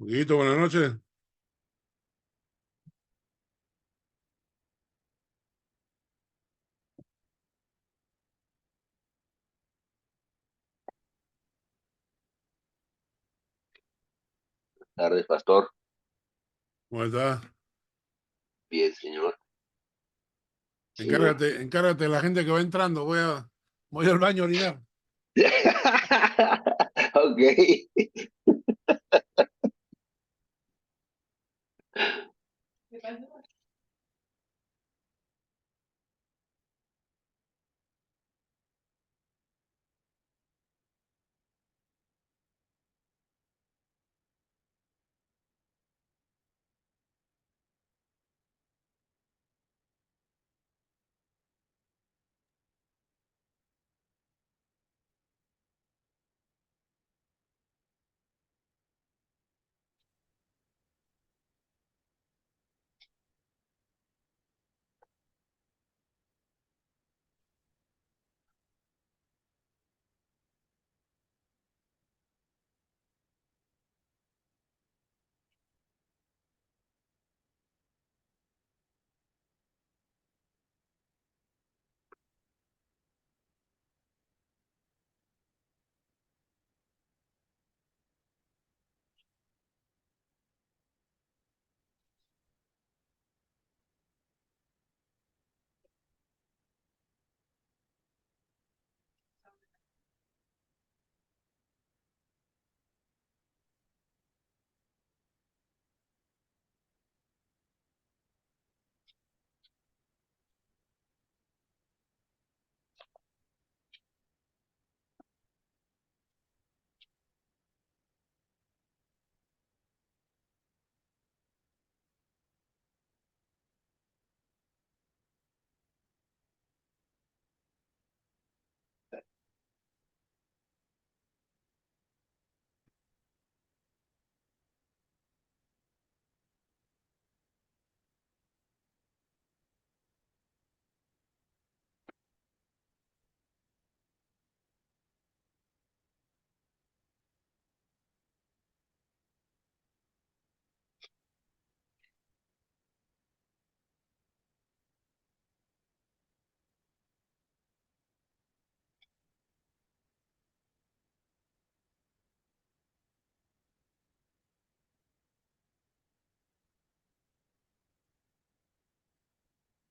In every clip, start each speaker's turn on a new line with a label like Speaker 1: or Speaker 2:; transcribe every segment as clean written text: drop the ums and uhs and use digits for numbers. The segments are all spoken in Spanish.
Speaker 1: Huguito, buenas noches.
Speaker 2: Tardes, pastor.
Speaker 1: ¿Cómo estás?
Speaker 2: Bien, señor. Señor.
Speaker 1: Encárgate de la gente que va entrando. Voy al baño a orinar.
Speaker 2: Ok.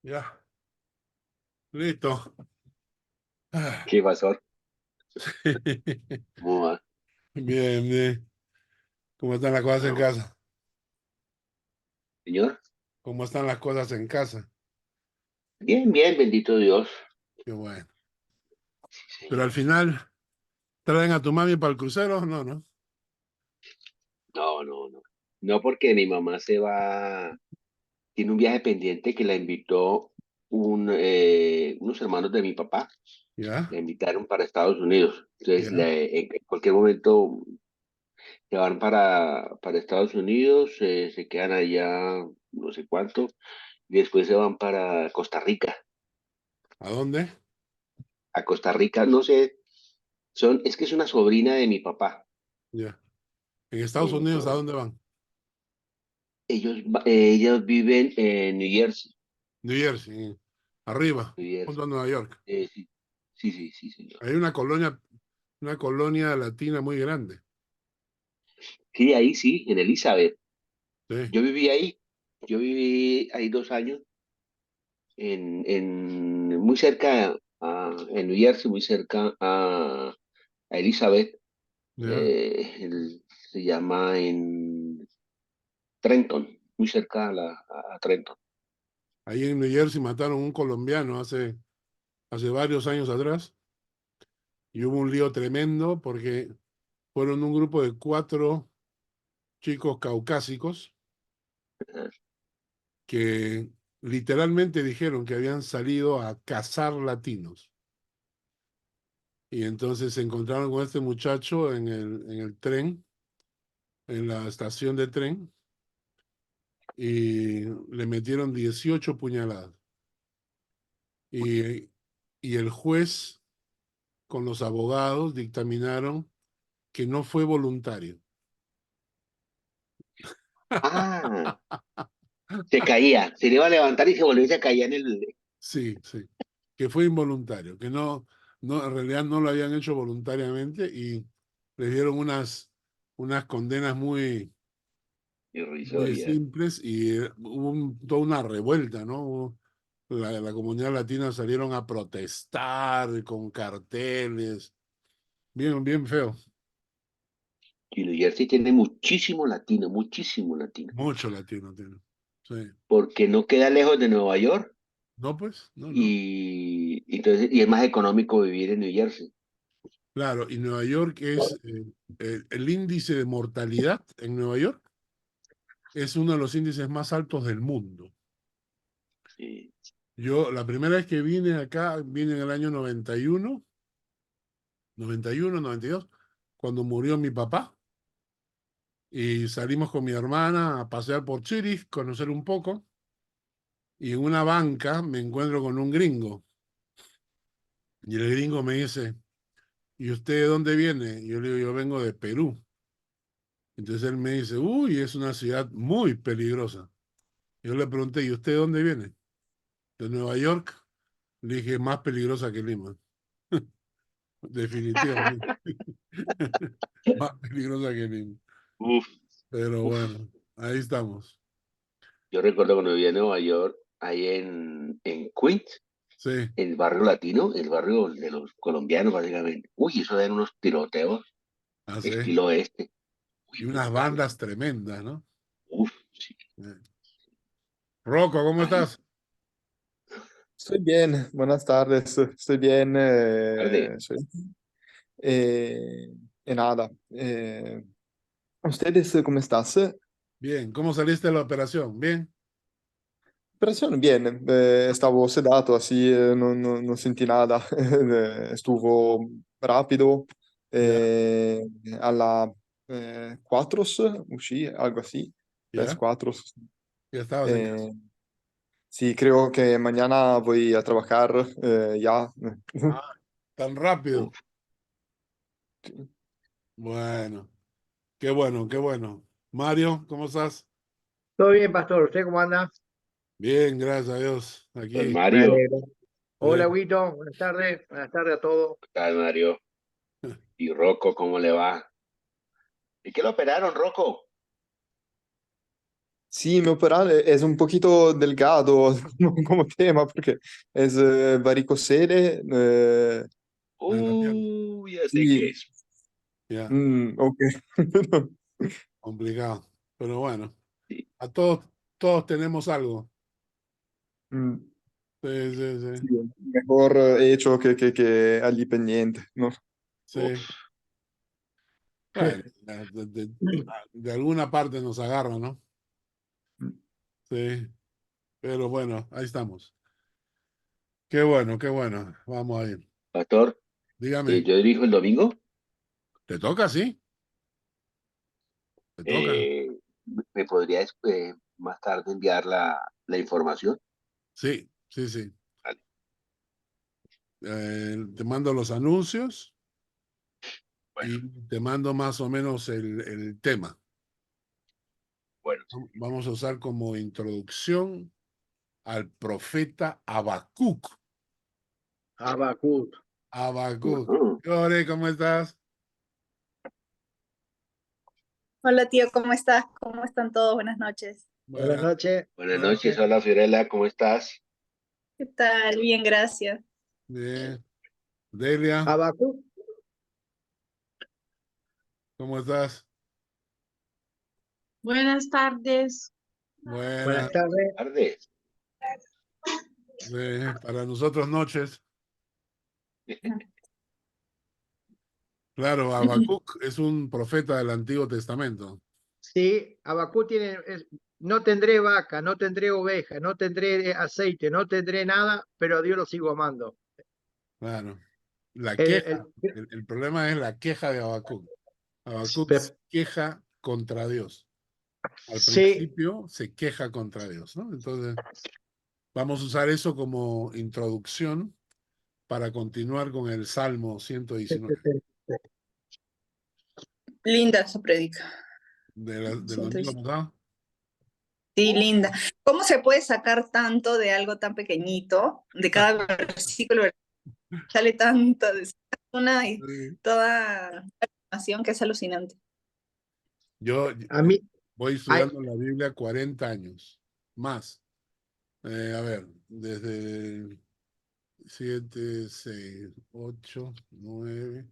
Speaker 1: Ya, listo. Ah.
Speaker 2: ¿Qué, pastor? ¿Cómo va?
Speaker 1: Bien, bien. ¿Cómo están las cosas en
Speaker 2: Ah,
Speaker 1: casa?
Speaker 2: señor.
Speaker 1: ¿Cómo están las cosas en casa?
Speaker 2: Bien, bien, bendito Dios.
Speaker 1: Qué bueno.
Speaker 2: Sí,
Speaker 1: Pero al
Speaker 2: señor.
Speaker 1: final, ¿traen a tu mami para el crucero? No, no.
Speaker 2: No, no, no. No, porque mi mamá se va, tiene un viaje pendiente que la invitó unos hermanos de mi papá.
Speaker 1: ¿Ya?
Speaker 2: La invitaron para Estados Unidos. Entonces,
Speaker 1: ¿Ya?
Speaker 2: en cualquier momento se van para Estados Unidos, se quedan allá no sé cuánto, y después se van para Costa Rica.
Speaker 1: ¿A dónde?
Speaker 2: A Costa Rica, no sé, es que es una sobrina de mi papá.
Speaker 1: Ya. ¿En Estados Unidos a
Speaker 2: Entonces,
Speaker 1: dónde van?
Speaker 2: ellos viven en New Jersey.
Speaker 1: New Jersey, arriba,
Speaker 2: New Jersey.
Speaker 1: junto a Nueva York.
Speaker 2: Sí, sí, sí, sí, señor.
Speaker 1: Hay una colonia latina muy grande.
Speaker 2: Sí, ahí sí, en Elizabeth.
Speaker 1: Sí,
Speaker 2: Yo viví ahí. Yo viví ahí 2 años, muy cerca, en New Jersey, muy cerca a Elizabeth.
Speaker 1: ya.
Speaker 2: Se llama en Trenton, muy cerca a Trenton.
Speaker 1: Ahí en New Jersey mataron a un colombiano hace varios años atrás y hubo un lío tremendo porque fueron un grupo de 4 chicos caucásicos que literalmente dijeron que habían salido a cazar latinos. Y entonces se encontraron con este muchacho en el tren, en la estación de tren, y le metieron 18 puñaladas. Y, y el juez con los abogados dictaminaron que no fue voluntario.
Speaker 2: Ah, se caía, se le iba a levantar y se volvía y se caía en el...
Speaker 1: Sí, sí, que fue involuntario, que no, en realidad no lo habían hecho voluntariamente y les dieron unas condenas muy
Speaker 2: Irrisoria.
Speaker 1: simples y hubo toda una revuelta, ¿no? La comunidad latina salieron a protestar con carteles, bien, bien feo,
Speaker 2: Y New Jersey tiene muchísimo latino,
Speaker 1: mucho latino tiene. Sí.
Speaker 2: porque no queda lejos de Nueva York
Speaker 1: No, pues, no.
Speaker 2: y es más económico vivir en New Jersey.
Speaker 1: Claro, y Nueva York es, el índice de mortalidad en Nueva York es uno de los índices más altos del mundo.
Speaker 2: Sí.
Speaker 1: Yo, la primera vez que vine acá, vine en el año 92, cuando murió mi papá, y salimos con mi hermana a pasear por Zurich, conocer un poco, y en una banca me encuentro con un gringo, y el gringo me dice, ¿y usted de dónde viene? Y yo le digo, yo vengo de Perú. Entonces él me dice, uy, es una ciudad muy peligrosa. Yo le pregunté, ¿y usted de dónde viene? De Nueva York. Le dije, más peligrosa que Lima. Definitivamente. Más peligrosa que Lima.
Speaker 2: Uf,
Speaker 1: Pero
Speaker 2: uf.
Speaker 1: bueno, ahí estamos.
Speaker 2: Yo recuerdo cuando vivía en Nueva York, ahí en Queens,
Speaker 1: Sí,
Speaker 2: el barrio latino, el barrio de los colombianos, básicamente. Uy, eso eran unos tiroteos
Speaker 1: así.
Speaker 2: estilo este. Uy,
Speaker 1: Y unas
Speaker 2: brutal.
Speaker 1: bandas tremendas, ¿no?
Speaker 2: Uf, sí.
Speaker 1: Eh. Rocco, ¿cómo
Speaker 2: Ay,
Speaker 1: estás?
Speaker 3: Estoy bien, buenas tardes, estoy bien.
Speaker 2: tarde.
Speaker 3: Eh, y nada, ¿ustedes cómo estás?
Speaker 1: Bien, ¿cómo saliste de la operación? Bien,
Speaker 3: Operación bien, estaba sedato, así no sentí nada. Estuvo rápido,
Speaker 1: ya,
Speaker 3: eh, a las 4 uscí, algo así, 3,
Speaker 1: ya,
Speaker 3: 4.
Speaker 1: ya estabas en casa.
Speaker 3: Eh, sí, creo que mañana voy a trabajar ya.
Speaker 1: Ah, tan rápido.
Speaker 2: Uf,
Speaker 1: Bueno, qué bueno, qué bueno. Mario, ¿cómo estás?
Speaker 4: Todo bien, pastor. ¿Usted cómo anda?
Speaker 1: Bien, gracias a Dios.
Speaker 2: don
Speaker 1: Aquí.
Speaker 4: Me
Speaker 2: Mario.
Speaker 4: alegro.
Speaker 1: eh,
Speaker 4: Hola, Guito. Buenas tardes. Buenas tardes a todos.
Speaker 2: ¿Qué tal, Mario? ¿Y Rocco, cómo le va? ¿Y qué lo operaron, Rocco?
Speaker 3: Sí, mi operal es un poquito delgado como tema porque es varicocele.
Speaker 1: en la pierna.
Speaker 2: Ya sé qué
Speaker 3: Sí,
Speaker 2: es.
Speaker 1: Ya,
Speaker 3: ok.
Speaker 1: complicado. Pero bueno,
Speaker 2: Sí.
Speaker 1: a todos tenemos algo.
Speaker 3: Mm,
Speaker 1: Sí, sí,
Speaker 3: sí,
Speaker 1: sí.
Speaker 3: mejor hecho que allí pendiente, ¿no?
Speaker 1: Sí.
Speaker 2: Uf,
Speaker 1: Bueno, de alguna parte nos agarra, ¿no? Sí. Pero bueno, ahí estamos. Qué bueno, qué bueno. Vamos a ir.
Speaker 2: pastor,
Speaker 1: Dígame,
Speaker 2: yo dirijo el domingo.
Speaker 1: ¿te toca, sí? ¿Te toca?
Speaker 2: Eh, ¿Me podrías más tarde enviar la información?
Speaker 1: Sí, sí, sí.
Speaker 2: Vale.
Speaker 1: Te mando los anuncios
Speaker 2: Bueno,
Speaker 1: y te mando más o menos el tema.
Speaker 2: bueno,
Speaker 1: Vamos a usar como introducción al profeta Habacuc.
Speaker 4: Abacut.
Speaker 1: Habacuc.
Speaker 2: ujú.
Speaker 1: Ore, ¿cómo estás?
Speaker 5: Hola tío, ¿cómo estás? ¿Cómo están todos? Buenas noches.
Speaker 4: Buenas
Speaker 1: Buenas
Speaker 4: noches.
Speaker 2: Buenas noches,
Speaker 1: noches.
Speaker 2: hola Fiorella, ¿cómo estás?
Speaker 5: ¿Qué tal? Bien, gracias.
Speaker 1: Bien. Delia,
Speaker 4: Abacut.
Speaker 1: ¿cómo estás?
Speaker 6: Buenas tardes.
Speaker 1: Buenas.
Speaker 4: Buenas tardes.
Speaker 2: Tardes.
Speaker 1: Para nosotros noches. Claro, Habacuc es un profeta del Antiguo Testamento.
Speaker 4: Sí, Abacut tiene. No tendré vaca, no tendré oveja, no tendré aceite, no tendré nada, pero a Dios lo sigo amando.
Speaker 1: Claro. La
Speaker 4: El,
Speaker 1: queja.
Speaker 4: el-
Speaker 1: El problema es la queja de Habacuc. Habacuc se
Speaker 4: pe-
Speaker 1: queja contra Dios. Al
Speaker 4: sí,
Speaker 1: principio se queja contra Dios, ¿no? Entonces, vamos a usar eso como introducción para continuar con el Salmo 119
Speaker 5: Linda su predica.
Speaker 1: del
Speaker 5: Siento
Speaker 1: domingo pasado.
Speaker 5: Sí, linda. ¿Cómo se puede sacar tanto de algo tan pequeñito? De cada versículo sale tanto, de una y
Speaker 1: Sí.
Speaker 5: toda la información que es alucinante.
Speaker 1: Yo
Speaker 4: A mí,
Speaker 1: voy
Speaker 4: hay-
Speaker 1: estudiando la Biblia 40 años, más. A ver, desde 7, 6, 8, 9,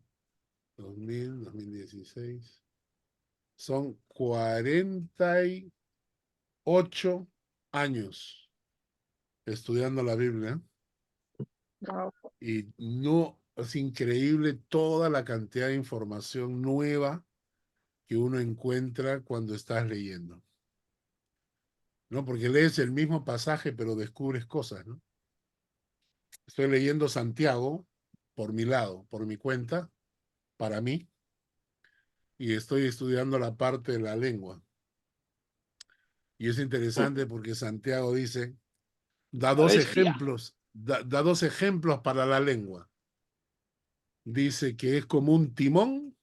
Speaker 1: 2000, 2016. Son 48 años estudiando la Biblia
Speaker 5: Wow.
Speaker 1: y no, es increíble toda la cantidad de información nueva que uno encuentra cuando estás leyendo, ¿no? Porque lees el mismo pasaje, pero descubres cosas, ¿no? Estoy leyendo Santiago por mi lado, por mi cuenta, para mí, y estoy estudiando la parte de la lengua. Y es interesante porque Santiago dice, da
Speaker 2: La
Speaker 1: dos
Speaker 2: bestia.
Speaker 1: ejemplos, da dos ejemplos para la lengua. Dice que es como un timón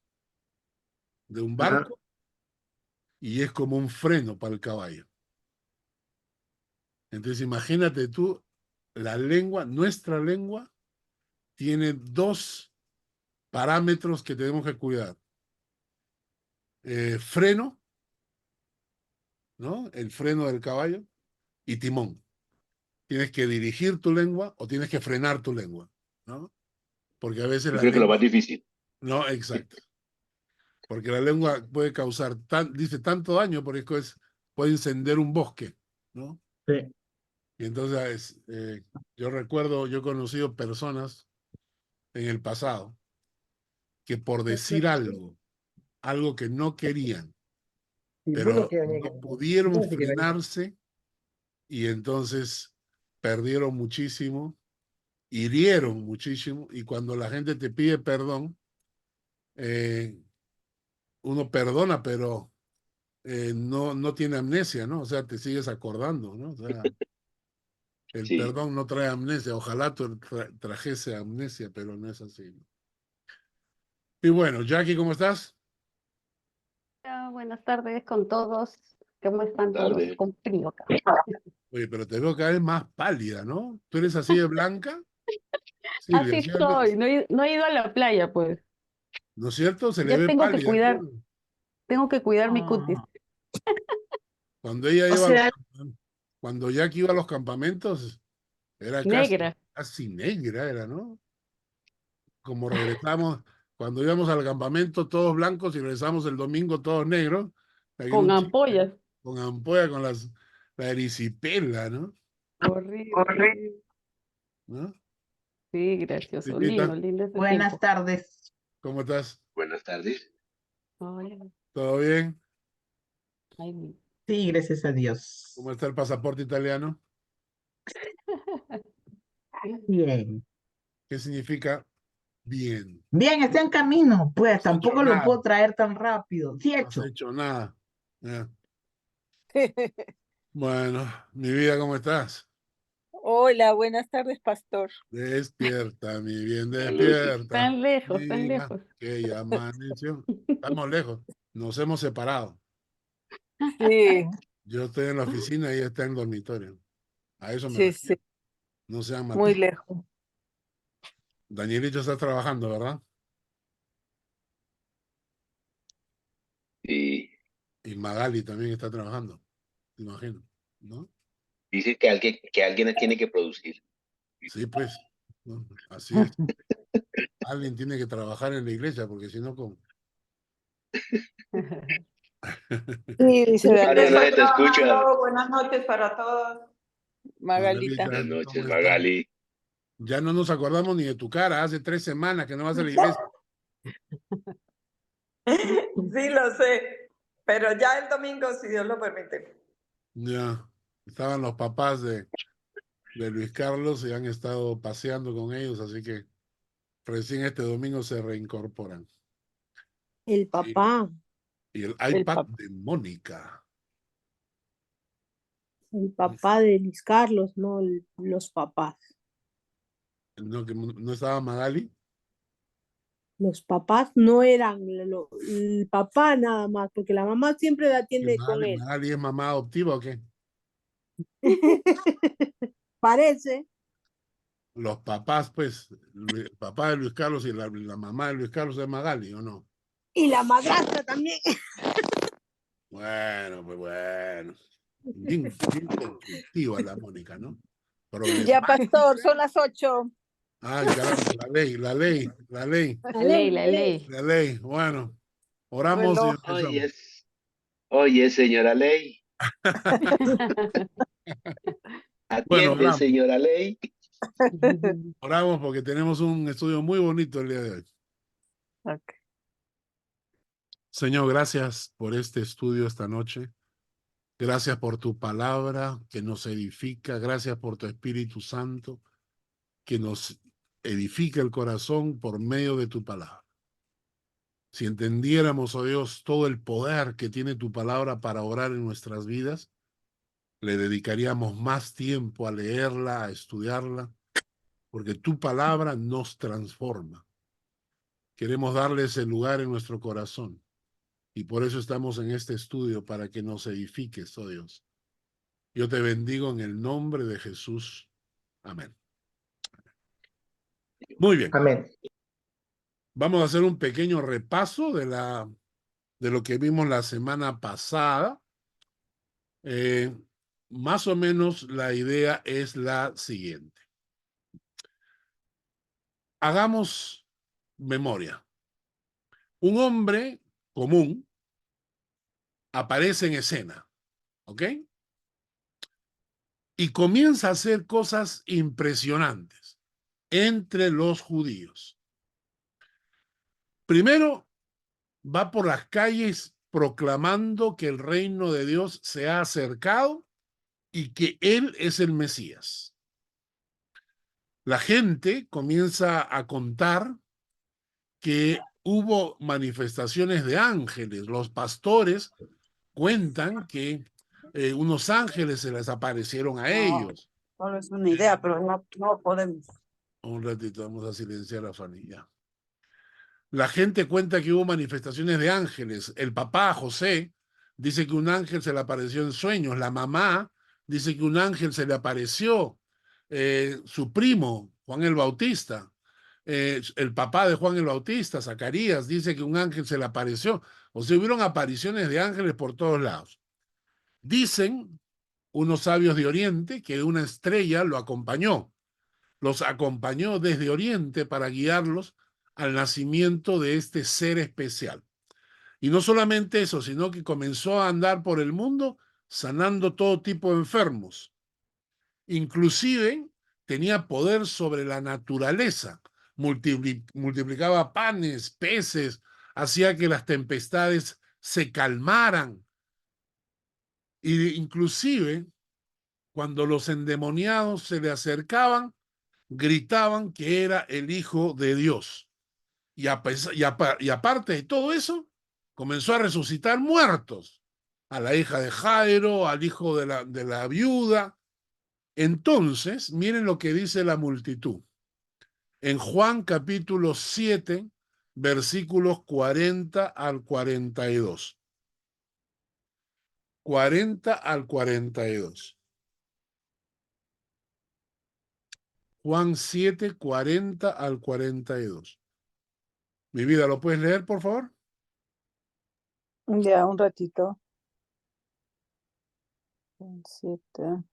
Speaker 1: de un
Speaker 4: ajá,
Speaker 1: barco y es como un freno para el caballo. Entonces imagínate tú, la lengua, nuestra lengua, tiene dos parámetros que tenemos que cuidar. Freno, ¿no? El freno del caballo y timón. Tienes que dirigir tu lengua o tienes que frenar tu lengua, ¿no? Porque a veces
Speaker 2: Yo
Speaker 1: la
Speaker 2: creo que lo más
Speaker 1: lengua,
Speaker 2: difícil.
Speaker 1: no, exacto. Porque la lengua puede causar, dice, tanto daño porque puede encender un bosque, ¿no?
Speaker 4: sí.
Speaker 1: Y entonces, yo recuerdo, yo he conocido personas en el pasado que por decir algo que no querían,
Speaker 4: Y vos lo
Speaker 1: pero
Speaker 4: que
Speaker 1: no pudieron
Speaker 4: vos lo que
Speaker 1: frenarse y entonces perdieron muchísimo, hirieron muchísimo, y cuando la gente te pide perdón, eh, uno perdona, pero no tiene amnesia, ¿no? O sea, te sigues acordando, ¿no? O sea, el
Speaker 2: Sí.
Speaker 1: perdón no trae amnesia. Ojalá trajese amnesia, pero no es así, ¿no? Y bueno, Jackie, ¿cómo estás?
Speaker 6: Hola, buenas tardes con todos. ¿Cómo están todos?
Speaker 2: Tarde.
Speaker 6: Con frío acá.
Speaker 1: Oye, pero te veo cada vez más pálida, ¿no? ¿Tú eres así de blanca? Silvia,
Speaker 6: Así
Speaker 1: ¿sí o no?
Speaker 6: estoy, no he ido a la playa, pues.
Speaker 1: ¿No es cierto? Se le
Speaker 6: Ya
Speaker 1: ve pálida.
Speaker 6: tengo que cuidar mi cutis.
Speaker 5: Ah,
Speaker 1: Cuando ella
Speaker 5: o
Speaker 1: iba a los
Speaker 5: sea,
Speaker 1: cuando Jackie iba a los campamentos, era
Speaker 6: Negra,
Speaker 1: casi negra, era, ¿no? Como regresamos, cuando íbamos al campamento todos blancos y regresamos el domingo todos negros, aquí en
Speaker 6: con
Speaker 1: un chico
Speaker 6: ampollas.
Speaker 1: con ampolla, con la erisipela, ¿no?
Speaker 6: Horrible.
Speaker 1: ¿No?
Speaker 6: Sí, gracioso.
Speaker 1: Silvita,
Speaker 6: Lindo, lindo ese
Speaker 7: Buenas
Speaker 6: tiempo.
Speaker 7: tardes.
Speaker 1: ¿cómo estás?
Speaker 2: Buenas tardes.
Speaker 6: Hola.
Speaker 1: ¿Todo bien?
Speaker 6: Ay,
Speaker 7: Sí, gracias a
Speaker 1: ¿Cómo
Speaker 7: Dios.
Speaker 1: está el pasaporte italiano?
Speaker 7: Bien.
Speaker 1: ¿Qué significa bien?
Speaker 7: Bien, está en camino.
Speaker 1: No
Speaker 7: Pues
Speaker 1: has hecho
Speaker 7: tampoco lo
Speaker 1: nada,
Speaker 7: puedo traer tan rápido. Sí, he
Speaker 1: no has
Speaker 7: hecho.
Speaker 1: hecho nada. Ya. Bueno, mi vida, ¿cómo estás?
Speaker 8: Hola, buenas tardes, pastor.
Speaker 1: Despierta, mi bien,
Speaker 2: Saludos.
Speaker 1: despierta.
Speaker 6: tan lejos, tan
Speaker 1: Diga
Speaker 6: lejos.
Speaker 1: que ya amaneció. Estamos lejos, nos hemos separado.
Speaker 8: Sí,
Speaker 1: Yo estoy en la oficina y ella está en el dormitorio. A eso me
Speaker 8: sí, sí,
Speaker 1: refiero. No sean
Speaker 8: muy
Speaker 1: malditos.
Speaker 8: lejos.
Speaker 1: Danielito está trabajando, ¿verdad?
Speaker 2: Y
Speaker 1: Y Magali también está trabajando, te imagino, ¿no?
Speaker 2: dice que alguien tiene que producir.
Speaker 1: Sí, pues, ¿no? Así es. Alguien tiene que trabajar en la iglesia porque si no, ¿cómo?
Speaker 8: Sí, dice
Speaker 2: María, no
Speaker 8: Daniel.
Speaker 2: se te escucha.
Speaker 5: buenas noches para todos.
Speaker 8: Magalita.
Speaker 2: Buenas
Speaker 1: Magalita,
Speaker 2: noches,
Speaker 1: ¿cómo estás?
Speaker 2: Magali.
Speaker 1: Ya no nos acordamos ni de tu cara. Hace 3 semanas que no vas a la iglesia.
Speaker 5: Sí, lo sé, pero ya el domingo, si Dios lo permite.
Speaker 1: Ya. Estaban los papás de Luis Carlos y han estado paseando con ellos, así que recién este domingo se reincorporan.
Speaker 9: El
Speaker 1: Y,
Speaker 9: papá,
Speaker 1: y el
Speaker 8: El
Speaker 1: iPad
Speaker 8: papá.
Speaker 1: de Mónica.
Speaker 9: el papá de Luis Carlos, no los papás.
Speaker 1: No, que no estaba Magali.
Speaker 9: Los papás no eran el papá nada más, porque la mamá siempre la
Speaker 1: Que
Speaker 9: atiende con él.
Speaker 1: Magali es mamá adoptiva o qué?
Speaker 9: Parece.
Speaker 1: Los papás, pues, el papá de Luis Carlos y la mamá de Luis Carlos es Magali, ¿o no?
Speaker 9: Y la madrastra también.
Speaker 1: Bueno, pues bueno. Bien conflictiva la Mónica, ¿no?
Speaker 8: Ya,
Speaker 1: Problemática.
Speaker 8: pastor, son las 8.
Speaker 1: Ay, caramba, la ley.
Speaker 6: La ley, la ley.
Speaker 1: La ley. Bueno, oramos y
Speaker 8: Reloj.
Speaker 1: empezamos.
Speaker 2: Oye, señora Ley.
Speaker 1: Bueno,
Speaker 2: Atiende,
Speaker 1: oramos.
Speaker 2: señora Ley.
Speaker 1: Oramos porque tenemos un estudio muy bonito el día de hoy.
Speaker 8: Ok.
Speaker 1: Señor, gracias por este estudio esta noche. Gracias por tu palabra que nos edifica. Gracias por tu Espíritu Santo que nos edifica el corazón por medio de tu palabra. Si entendiéramos, oh Dios, todo el poder que tiene tu palabra para orar en nuestras vidas, le dedicaríamos más tiempo a leerla, a estudiarla, porque tu palabra nos transforma. Queremos darle ese lugar en nuestro corazón y por eso estamos en este estudio, para que nos edifiques, oh Dios. Yo te bendigo en el nombre de Jesús. Amén. Muy bien.
Speaker 4: Amén.
Speaker 1: Vamos a hacer un pequeño repaso de lo que vimos la semana pasada. Más o menos la idea es la siguiente. Hagamos memoria. Un hombre común aparece en escena, ¿ok? Y comienza a hacer cosas impresionantes entre los judíos. Primero, va por las calles proclamando que el reino de Dios se ha acercado y que Él es el Mesías. La gente comienza a contar que hubo manifestaciones de ángeles. Los pastores cuentan que unos ángeles se les aparecieron a ellos.
Speaker 10: Solo es una idea, pero no podemos.
Speaker 1: Un ratito, vamos a silenciar a Fanny ya. La gente cuenta que hubo manifestaciones de ángeles. El papá, José, dice que un ángel se le apareció en sueños. La mamá dice que un ángel se le apareció. Su primo, Juan el Bautista, el papá de Juan el Bautista, Zacarías, dice que un ángel se le apareció. O sea, hubieron apariciones de ángeles por todos lados. Dicen unos sabios de Oriente que una estrella lo acompañó. Los acompañó desde Oriente para guiarlos al nacimiento de este ser especial. Y no solamente eso, sino que comenzó a andar por el mundo sanando todo tipo de enfermos. Inclusive tenía poder sobre la naturaleza, multiplicaba panes, peces, hacía que las tempestades se calmaran. Y inclusive cuando los endemoniados se le acercaban, gritaban que era el Hijo de Dios. Y aparte de todo eso, comenzó a resucitar muertos. A la hija de Jairo, al hijo de la viuda. Entonces, miren lo que dice la multitud. En Juan capítulo 7, versículos 40 al 42. 40 al 42. Juan 7, 40 al 42. Mi vida, ¿lo puedes leer, por favor?
Speaker 8: Ya, un ratito. 7,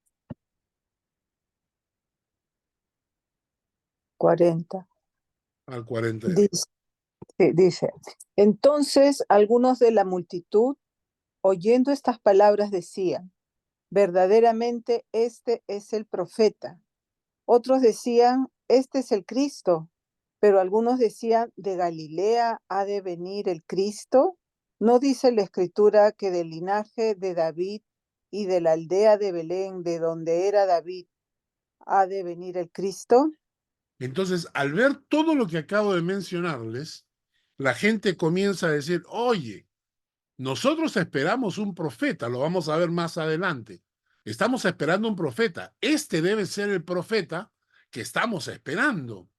Speaker 8: 40.
Speaker 1: Al 42.
Speaker 8: Dice, entonces algunos de la multitud, oyendo estas palabras, decían, verdaderamente este es el profeta. Otros decían, este es el Cristo. Pero algunos decían, ¿de Galilea ha de venir el Cristo? ¿No dice la Escritura que del linaje de David y de la aldea de Belén, de donde era David, ha de venir el Cristo?
Speaker 1: Entonces, al ver todo lo que acabo de mencionarles, la gente comienza a decir, oye, nosotros esperamos un profeta, lo vamos a ver más adelante. Estamos esperando un profeta. Este debe ser el profeta que estamos esperando.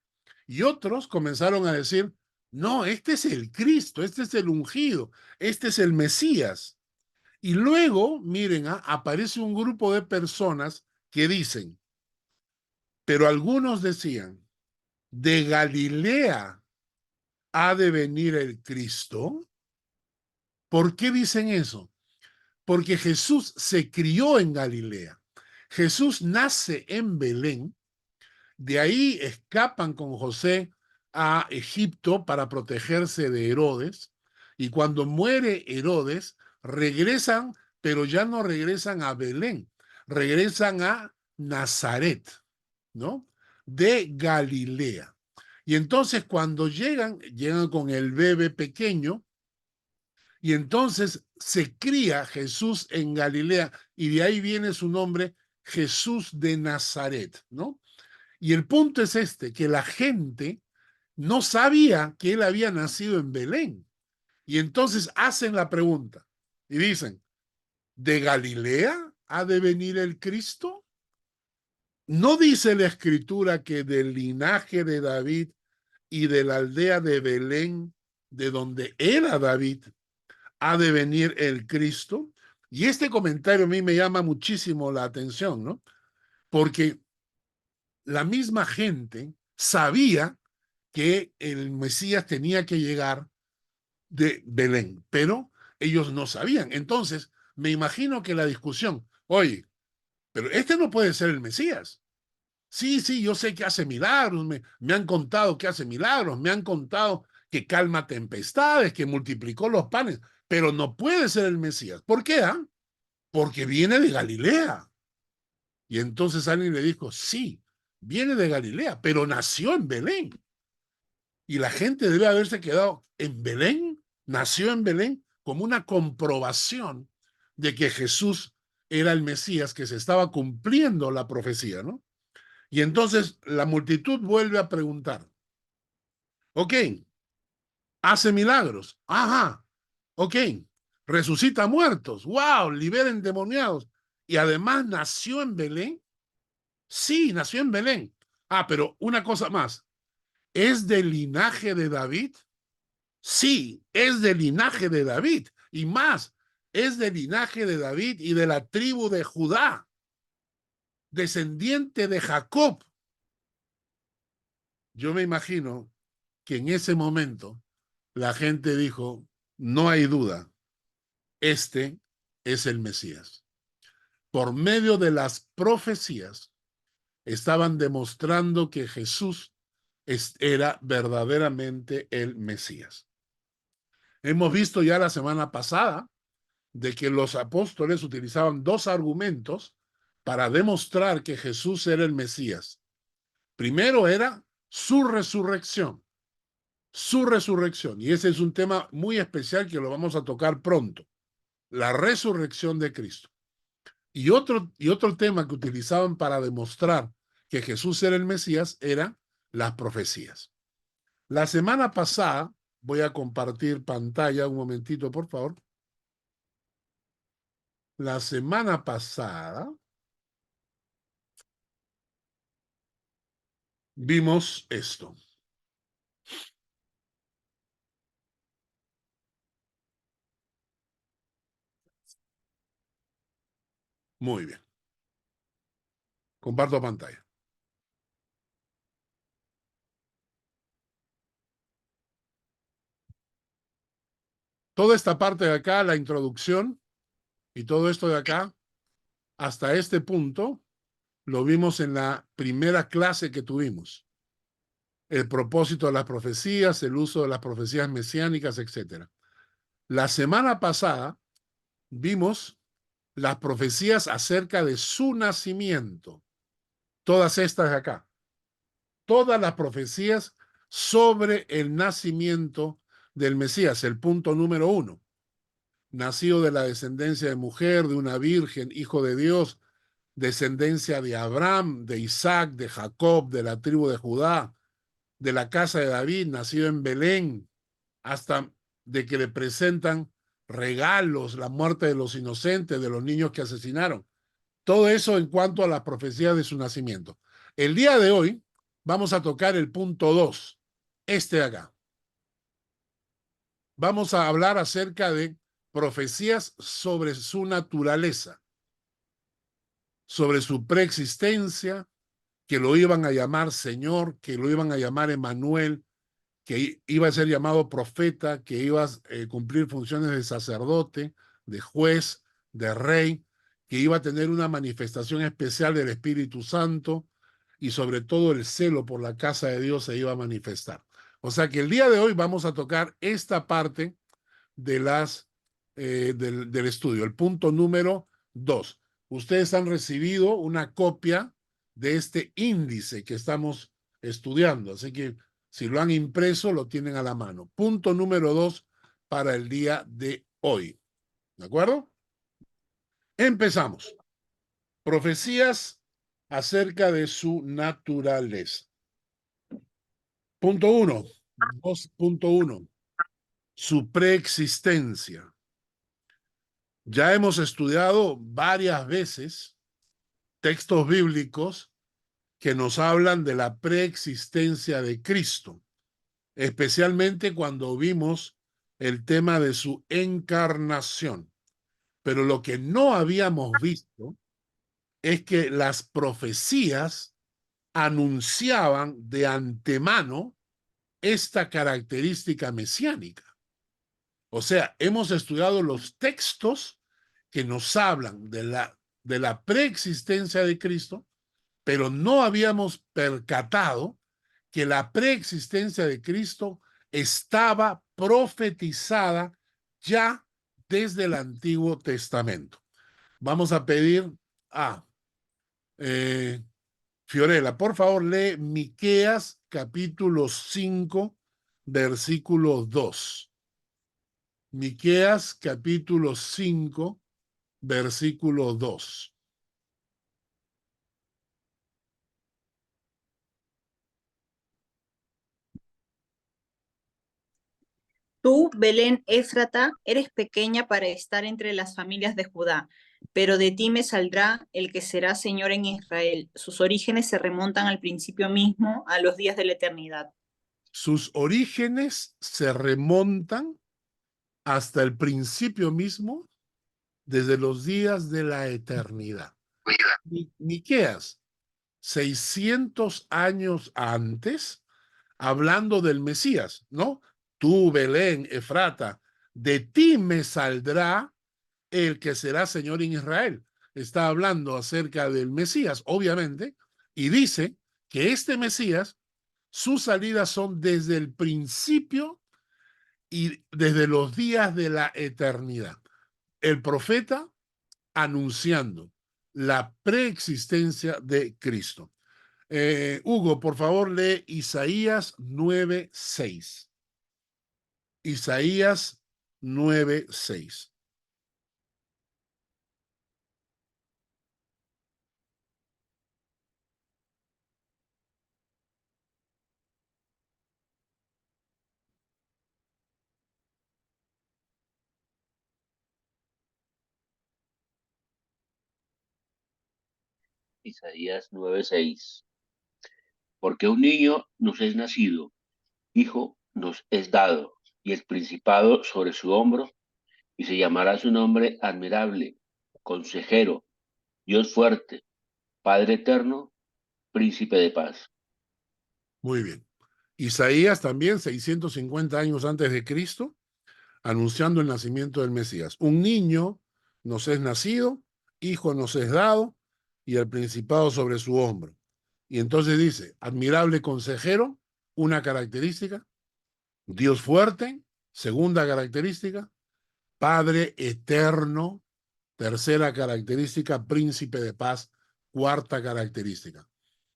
Speaker 1: Y otros comenzaron a decir, no, este es el Cristo, este es el ungido, este es el Mesías. Y luego, miren, aparece un grupo de personas que dicen, pero algunos decían, de Galilea ha de venir el Cristo. ¿Por qué dicen eso? Porque Jesús se crió en Galilea. Jesús nace en Belén. De ahí escapan con José a Egipto para protegerse de Herodes. Y cuando muere Herodes, regresan, pero ya no regresan a Belén, regresan a Nazaret, ¿no? De Galilea. Y entonces cuando llegan con el bebé pequeño, y entonces se cría Jesús en Galilea, y de ahí viene su nombre, Jesús de Nazaret, ¿no? Y el punto es este, que la gente no sabía que él había nacido en Belén. Y entonces hacen la pregunta y dicen, ¿de Galilea ha de venir el Cristo? ¿No dice la Escritura que del linaje de David y de la aldea de Belén, de donde era David, ha de venir el Cristo? Y este comentario a mí me llama muchísimo la atención, ¿no? Porque la misma gente sabía que el Mesías tenía que llegar de Belén, pero ellos no sabían. Entonces, me imagino que la discusión, oye, pero este no puede ser el Mesías. Sí, sí, yo sé que hace milagros, me han contado que hace milagros, me han contado que calma tempestades, que multiplicó los panes, pero no puede ser el Mesías. ¿Por qué? Porque viene de Galilea. Y entonces alguien le dijo, sí, viene de Galilea, pero nació en Belén. Y la gente debe haberse quedado en Belén, nació en Belén, como una comprobación de que Jesús era el Mesías, que se estaba cumpliendo la profecía, ¿no? Y entonces la multitud vuelve a preguntar, ok, hace milagros, ajá, ok, resucita muertos, wow, libera endemoniados, y además nació en Belén. Sí, nació en Belén. Pero una cosa más, ¿es del linaje de David? Sí, es del linaje de David. Y más, es del linaje de David y de la tribu de Judá, descendiente de Jacob. Yo me imagino que en ese momento la gente dijo, no hay duda, este es el Mesías. Por medio de las profecías, estaban demostrando que Jesús era verdaderamente el Mesías. Hemos visto ya la semana pasada de que los apóstoles utilizaban dos argumentos para demostrar que Jesús era el Mesías. Primero era su resurrección, y ese es un tema muy especial que lo vamos a tocar pronto, la resurrección de Cristo. Y otro tema que utilizaban para demostrar que Jesús era el Mesías eran las profecías. La semana pasada, voy a compartir pantalla un momentito, por favor. La semana pasada vimos esto. Muy bien. Comparto pantalla. Toda esta parte de acá, la introducción, y todo esto de acá, hasta este punto, lo vimos en la primera clase que tuvimos. El propósito de las profecías, el uso de las profecías mesiánicas, etc. La semana pasada vimos las profecías acerca de su nacimiento. Todas estas de acá. Todas las profecías sobre el nacimiento del Mesías, el punto número 1. Nacido de la descendencia de mujer, de una virgen, hijo de Dios, descendencia de Abraham, de Isaac, de Jacob, de la tribu de Judá, de la casa de David, nacido en Belén, hasta de que le presentan regalos, la muerte de los inocentes, de los niños que asesinaron. Todo eso en cuanto a la profecía de su nacimiento. El día de hoy vamos a tocar el punto 2, este de acá. Vamos a hablar acerca de profecías sobre su naturaleza, sobre su preexistencia, que lo iban a llamar Señor, que lo iban a llamar Emmanuel, que iba a ser llamado profeta, que iba a cumplir funciones de sacerdote, de juez, de rey, que iba a tener una manifestación especial del Espíritu Santo y sobre todo el celo por la casa de Dios se iba a manifestar. O sea que el día de hoy vamos a tocar esta parte de del estudio, el punto número 2. Ustedes han recibido una copia de este índice que estamos estudiando, así que si lo han impreso, lo tienen a la mano. Punto número 2 para el día de hoy. ¿De acuerdo? Empezamos. Profecías acerca de su naturaleza. Punto 1. 2.1. Su preexistencia. Ya hemos estudiado varias veces textos bíblicos que nos hablan de la preexistencia de Cristo, especialmente cuando vimos el tema de su encarnación. Pero lo que no habíamos visto es que las profecías anunciaban de antemano esta característica mesiánica. O sea, hemos estudiado los textos que nos hablan de la preexistencia de Cristo, pero no habíamos percatado que la preexistencia de Cristo estaba profetizada ya desde el Antiguo Testamento. Vamos a pedir a Fiorella, por favor, lee Miqueas capítulo 5, versículo 2. Miqueas capítulo 5, versículo 2.
Speaker 5: Tú, Belén Éfrata, eres pequeña para estar entre las familias de Judá, pero de ti me saldrá el que será Señor en Israel. Sus orígenes se remontan al principio mismo, a los días de la eternidad.
Speaker 1: Sus orígenes se remontan hasta el principio mismo, desde los días de la eternidad. Miqueas, 600 años antes, hablando del Mesías, ¿no? Tú, Belén, Efrata, de ti me saldrá el que será Señor en Israel. Está hablando acerca del Mesías, obviamente, y dice que este Mesías, sus salidas son desde el principio y desde los días de la eternidad. El profeta anunciando la preexistencia de Cristo. Hugo, por favor, lee Isaías 9:6. Isaías 9:6.
Speaker 2: Isaías 9:6. Porque un niño nos es nacido, hijo nos es dado, y el principado sobre su hombro, y se llamará su nombre admirable, consejero, Dios fuerte, Padre eterno, príncipe de paz.
Speaker 1: Muy bien. Isaías también, 650 años antes de Cristo, anunciando el nacimiento del Mesías. Un niño nos es nacido, hijo nos es dado, y el principado sobre su hombro. Y entonces dice, admirable consejero, una característica, Dios fuerte, segunda característica, Padre eterno, tercera característica, príncipe de paz, cuarta característica.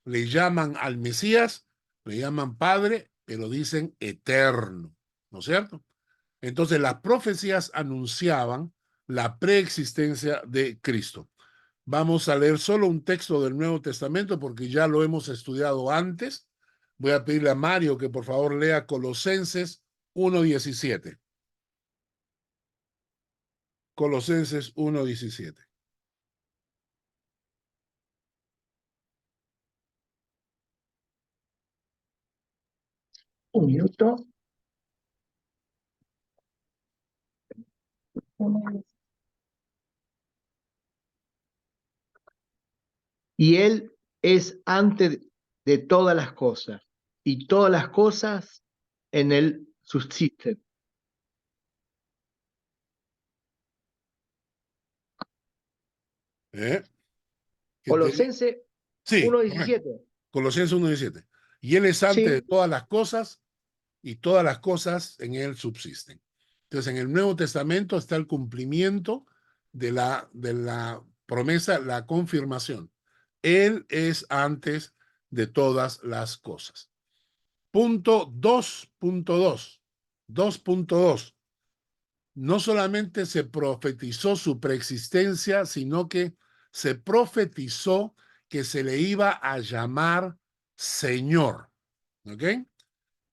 Speaker 1: Le llaman al Mesías, le llaman Padre, pero dicen eterno, ¿no es cierto? Entonces las profecías anunciaban la preexistencia de Cristo. Vamos a leer solo un texto del Nuevo Testamento porque ya lo hemos estudiado antes. Voy a pedirle a Mario que por favor lea Colosenses 1:17. Colosenses 1:17.
Speaker 7: Un minuto.
Speaker 4: Y Él es antes de todas las cosas, y todas las cosas en Él subsisten.
Speaker 1: ¿Eh?
Speaker 4: Colosenses
Speaker 1: Sí,
Speaker 4: 1:17.
Speaker 1: Colosenses 1:17. Y Él es antes de
Speaker 4: Sí,
Speaker 1: todas las cosas, y todas las cosas en Él subsisten. Entonces, en el Nuevo Testamento está el cumplimiento de la promesa, la confirmación. Él es antes de todas las cosas. Punto 2.2. 2.2. No solamente se profetizó su preexistencia, sino que se profetizó que se le iba a llamar Señor. ¿Ok?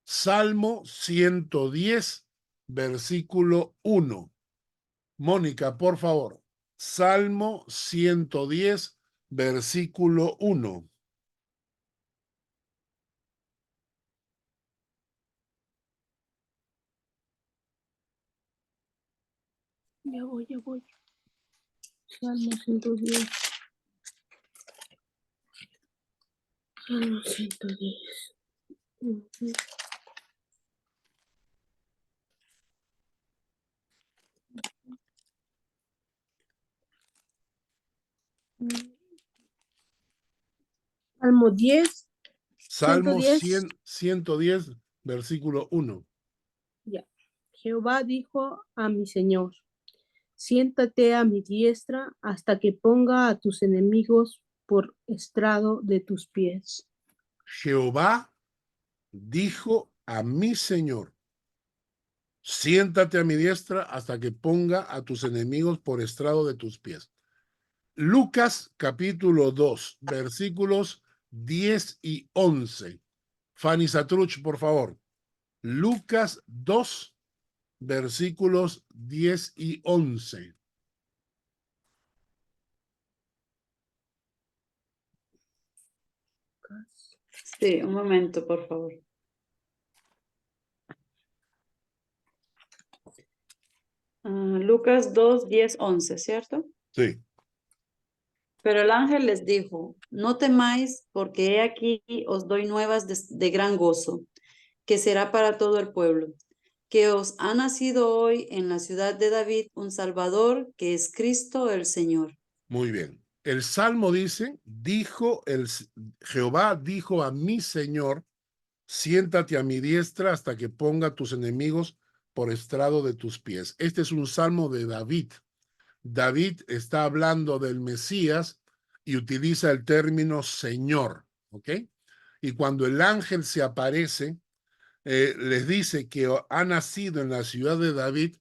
Speaker 1: Salmo 110, versículo 1. Mónica, por favor. Salmo 110, versículo 1.
Speaker 9: Ya voy, ya voy. Salmo 110. Salmo 110. Ujú. Salmo 10,
Speaker 1: Salmo
Speaker 9: 110.
Speaker 1: 110, versículo 1.
Speaker 9: Ya. Jehová dijo a mi Señor, siéntate a mi diestra hasta que ponga a tus enemigos por estrado de tus pies.
Speaker 1: Jehová dijo a mi Señor, siéntate a mi diestra hasta que ponga a tus enemigos por estrado de tus pies. Lucas capítulo 2, versículos 10 y 11. Fanny Satruch, por favor. Lucas 2, versículos 10 y 11.
Speaker 10: Sí, un momento, por favor. Lucas 2, 10, 11, ¿cierto?
Speaker 1: Sí,
Speaker 10: Pero el ángel les dijo, no temáis, porque he aquí os doy nuevas de gran gozo, que será para todo el pueblo, que os ha nacido hoy en la ciudad de David un Salvador, que es Cristo el Señor.
Speaker 1: muy bien. El Salmo dice, Jehová dijo a mi Señor, siéntate a mi diestra hasta que ponga tus enemigos por estrado de tus pies. Este es un salmo de David. David está hablando del Mesías y utiliza el término Señor, ¿ok? Y cuando el ángel se aparece, les dice que ha nacido en la ciudad de David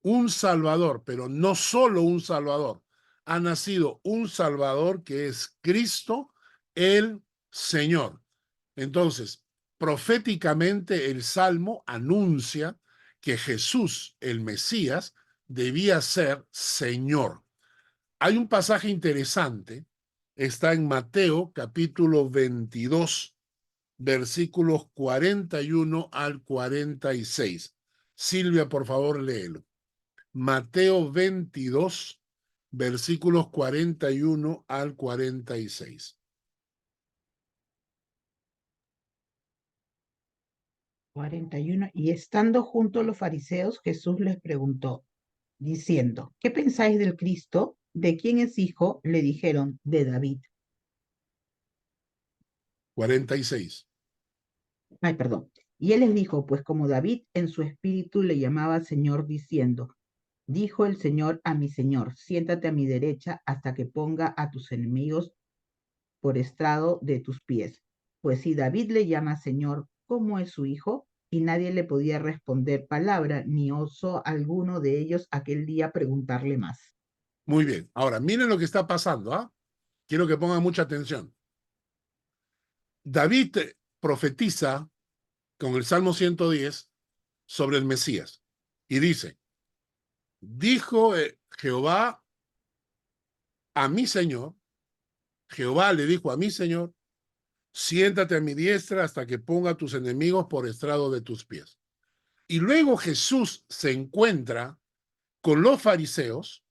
Speaker 1: un Salvador, pero no solo un Salvador, ha nacido un Salvador que es Cristo el Señor. Entonces, proféticamente el Salmo anuncia que Jesús, el Mesías, debía ser Señor. Hay un pasaje interesante, está en Mateo capítulo 22, versículos 41 al 46. Silvia, por favor, léelo. Mateo 22, versículos 41 al 46.
Speaker 7: 41. Y estando junto a los fariseos, Jesús les preguntó, diciendo, ¿qué pensáis del Cristo? ¿De quién es hijo? Le dijeron, de David.
Speaker 1: 46.
Speaker 7: Ay, perdón. Y él les dijo, pues como David en su espíritu le llamaba Señor, diciendo, dijo el Señor a mi Señor, siéntate a mi derecha hasta que ponga a tus enemigos por estrado de tus pies. Pues si David le llama Señor, ¿cómo es su hijo? Y nadie le podía responder palabra, ni osó alguno de ellos aquel día preguntarle más.
Speaker 1: Muy bien. Ahora, miren lo que está pasando, ¿ah? Quiero que pongan mucha atención. David profetiza con el Salmo 110 sobre el Mesías y dice, dijo Jehová a mi Señor, Jehová le dijo a mi Señor, siéntate a mi diestra hasta que ponga a tus enemigos por estrado de tus pies. Y luego Jesús se encuentra con los fariseos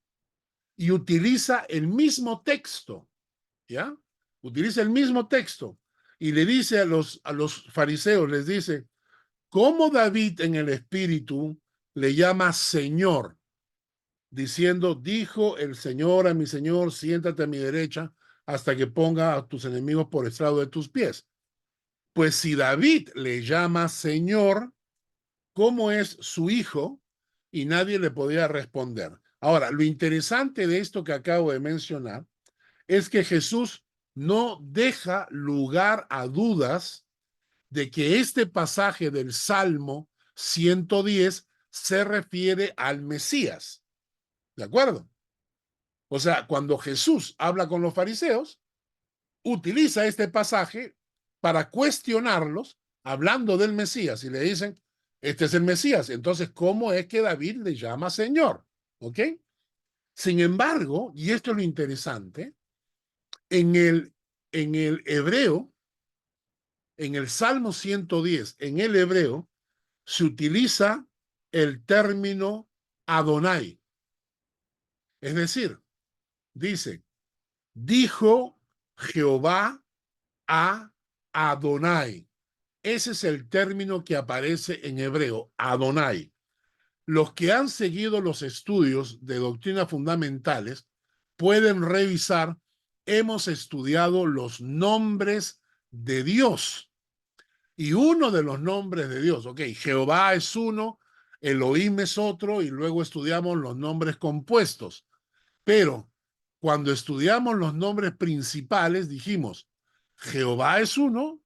Speaker 1: y utiliza el mismo texto, ¿ya? Utiliza el mismo texto y le dice a los fariseos, les dice, ¿cómo David en el espíritu le llama Señor? Diciendo, dijo el Señor a mi Señor, siéntate a mi derecha hasta que ponga a tus enemigos por estrado de tus pies. Pues si David le llama Señor, ¿cómo es su hijo? Y nadie le podía responder. Ahora, lo interesante de esto que acabo de mencionar es que Jesús no deja lugar a dudas de que este pasaje del Salmo 110 se refiere al Mesías. ¿De acuerdo? O sea, cuando Jesús habla con los fariseos, utiliza este pasaje para cuestionarlos, hablando del Mesías, y le dicen, este es el Mesías, entonces, ¿cómo es que David le llama Señor? ¿Ok? Sin embargo, y esto es lo interesante, en el hebreo, en el Salmo 110, en el hebreo, se utiliza el término Adonai. Es decir, dice, dijo Jehová a Adonai. Ese es el término que aparece en hebreo, Adonai. Los que han seguido los estudios de doctrinas fundamentales pueden revisar, hemos estudiado los nombres de Dios. Y uno de los nombres de Dios, ok, Jehová es uno, Elohim es otro, y luego estudiamos los nombres compuestos. Pero cuando estudiamos los nombres principales, dijimos, Jehová es uno,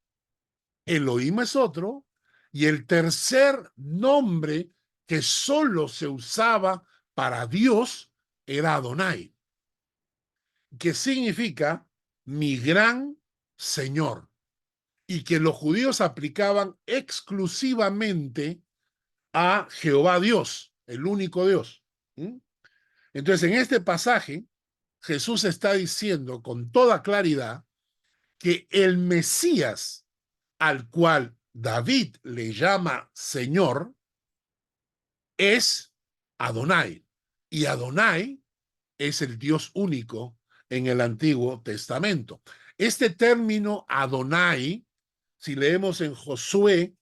Speaker 1: Elohim es otro, y el tercer nombre que solo se usaba para Dios era Adonai, que significa mi gran Señor, y que los judíos aplicaban exclusivamente a Jehová Dios, el único Dios. Entonces, en este pasaje, Jesús está diciendo con toda claridad que el Mesías al cual David le llama Señor es Adonai. Y Adonai es el Dios único en el Antiguo Testamento. Este término Adonai, si leemos en Josué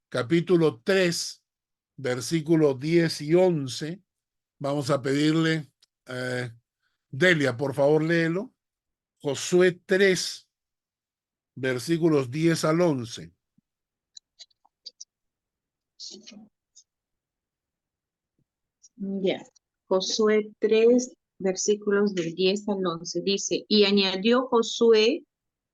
Speaker 1: capítulo 3, versículos 10 y 11, vamos a pedirle, Delia, por favor, léelo. Josué 3, versículos 10 al 11.
Speaker 11: Ya. Josué 3, versículos del 10 al 11. Dice, y añadió Josué,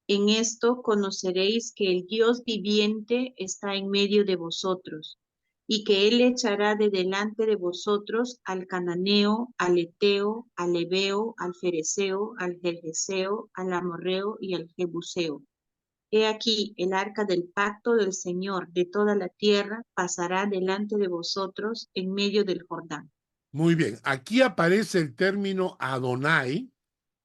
Speaker 11: en esto conoceréis que el Dios viviente está en medio de vosotros, y que él echará de delante de vosotros al cananeo, al eteo, al ebeo, al fereceo, al gergeseo, al amorreo y al jebuseo. He aquí, el arca del pacto del Señor de toda la tierra pasará delante de vosotros en medio del Jordán.
Speaker 1: Muy bien, aquí aparece el término Adonai,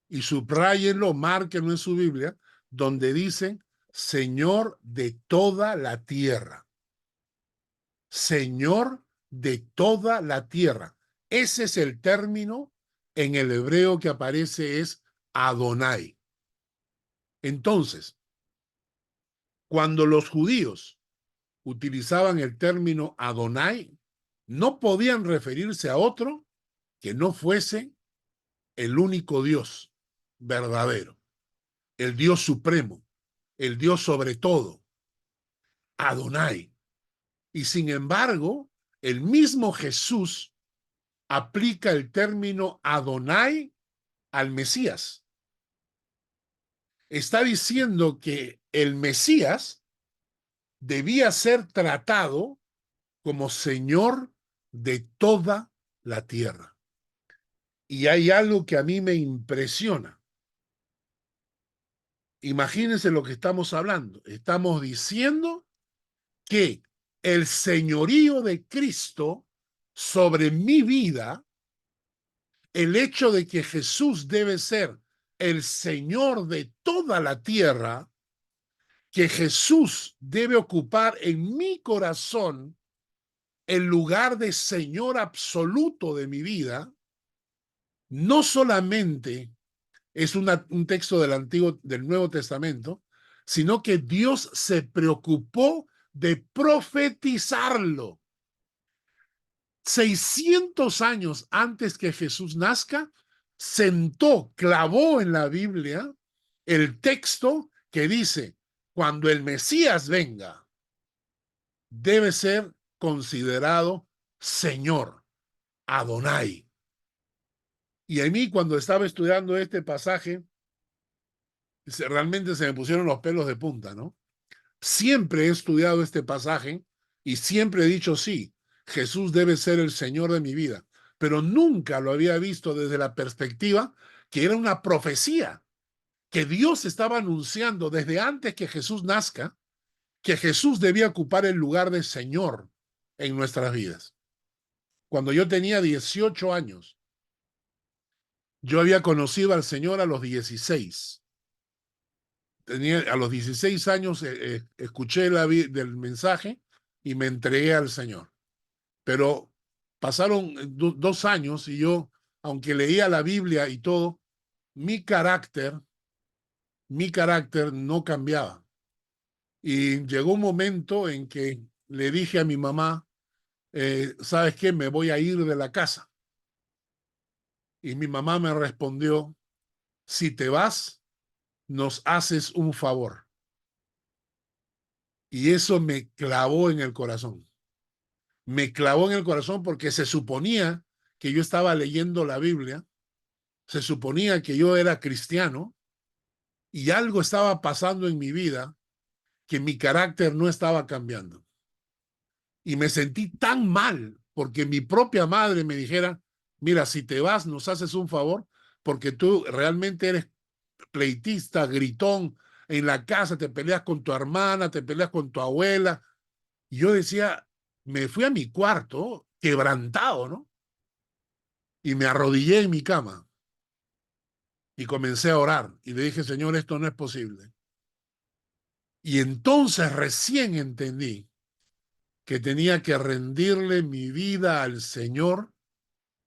Speaker 1: y subrayenlo, márquenlo en su Biblia, donde dice Señor de toda la tierra. Señor de toda la tierra. Ese es el término en el hebreo que aparece, es Adonai. Entonces, cuando los judíos utilizaban el término Adonai, no podían referirse a otro que no fuese el único Dios verdadero, el Dios supremo, el Dios sobre todo, Adonai. Y sin embargo, el mismo Jesús aplica el término Adonai al Mesías. Está diciendo que el Mesías debía ser tratado como Señor de toda la tierra. Y hay algo que a mí me impresiona. Imagínense lo que estamos hablando. Estamos diciendo que el señorío de Cristo sobre mi vida, el hecho de que Jesús debe ser el Señor de toda la tierra, que Jesús debe ocupar en mi corazón el lugar de Señor absoluto de mi vida, no solamente es un texto del Nuevo Testamento, sino que Dios se preocupó de profetizarlo. 600 años antes que Jesús nazca, clavó en la Biblia el texto que dice, cuando el Mesías venga, debe ser considerado Señor, Adonai. Y a mí, cuando estaba estudiando este pasaje, realmente se me pusieron los pelos de punta, ¿no? Siempre he estudiado este pasaje y siempre he dicho, sí, Jesús debe ser el Señor de mi vida, pero nunca lo había visto desde la perspectiva que era una profecía, que Dios estaba anunciando desde antes que Jesús nazca, que Jesús debía ocupar el lugar de Señor en nuestras vidas. Cuando yo tenía 18 años, yo había conocido al Señor a los 16. A los 16 años escuché del mensaje y me entregué al Señor. Pero pasaron 2 años y yo, aunque leía la Biblia y todo, mi carácter no cambiaba. Y llegó un momento en que le dije a mi mamá, ¿sabes qué? Me voy a ir de la casa. Y mi mamá me respondió, si te vas, nos haces un favor. Y eso me clavó en el corazón. Me clavó en el corazón porque se suponía que yo estaba leyendo la Biblia, se suponía que yo era cristiano y algo estaba pasando en mi vida que mi carácter no estaba cambiando. Y me sentí tan mal porque mi propia madre me dijera, mira, si te vas, nos haces un favor porque tú realmente eres pleitista, gritón, en la casa te peleas con tu hermana, te peleas con tu abuela. Y yo decía, me fui a mi cuarto quebrantado, ¿no? Y me arrodillé en mi cama y comencé a orar y le dije, Señor, esto no es posible. Y entonces recién entendí que tenía que rendirle mi vida al Señor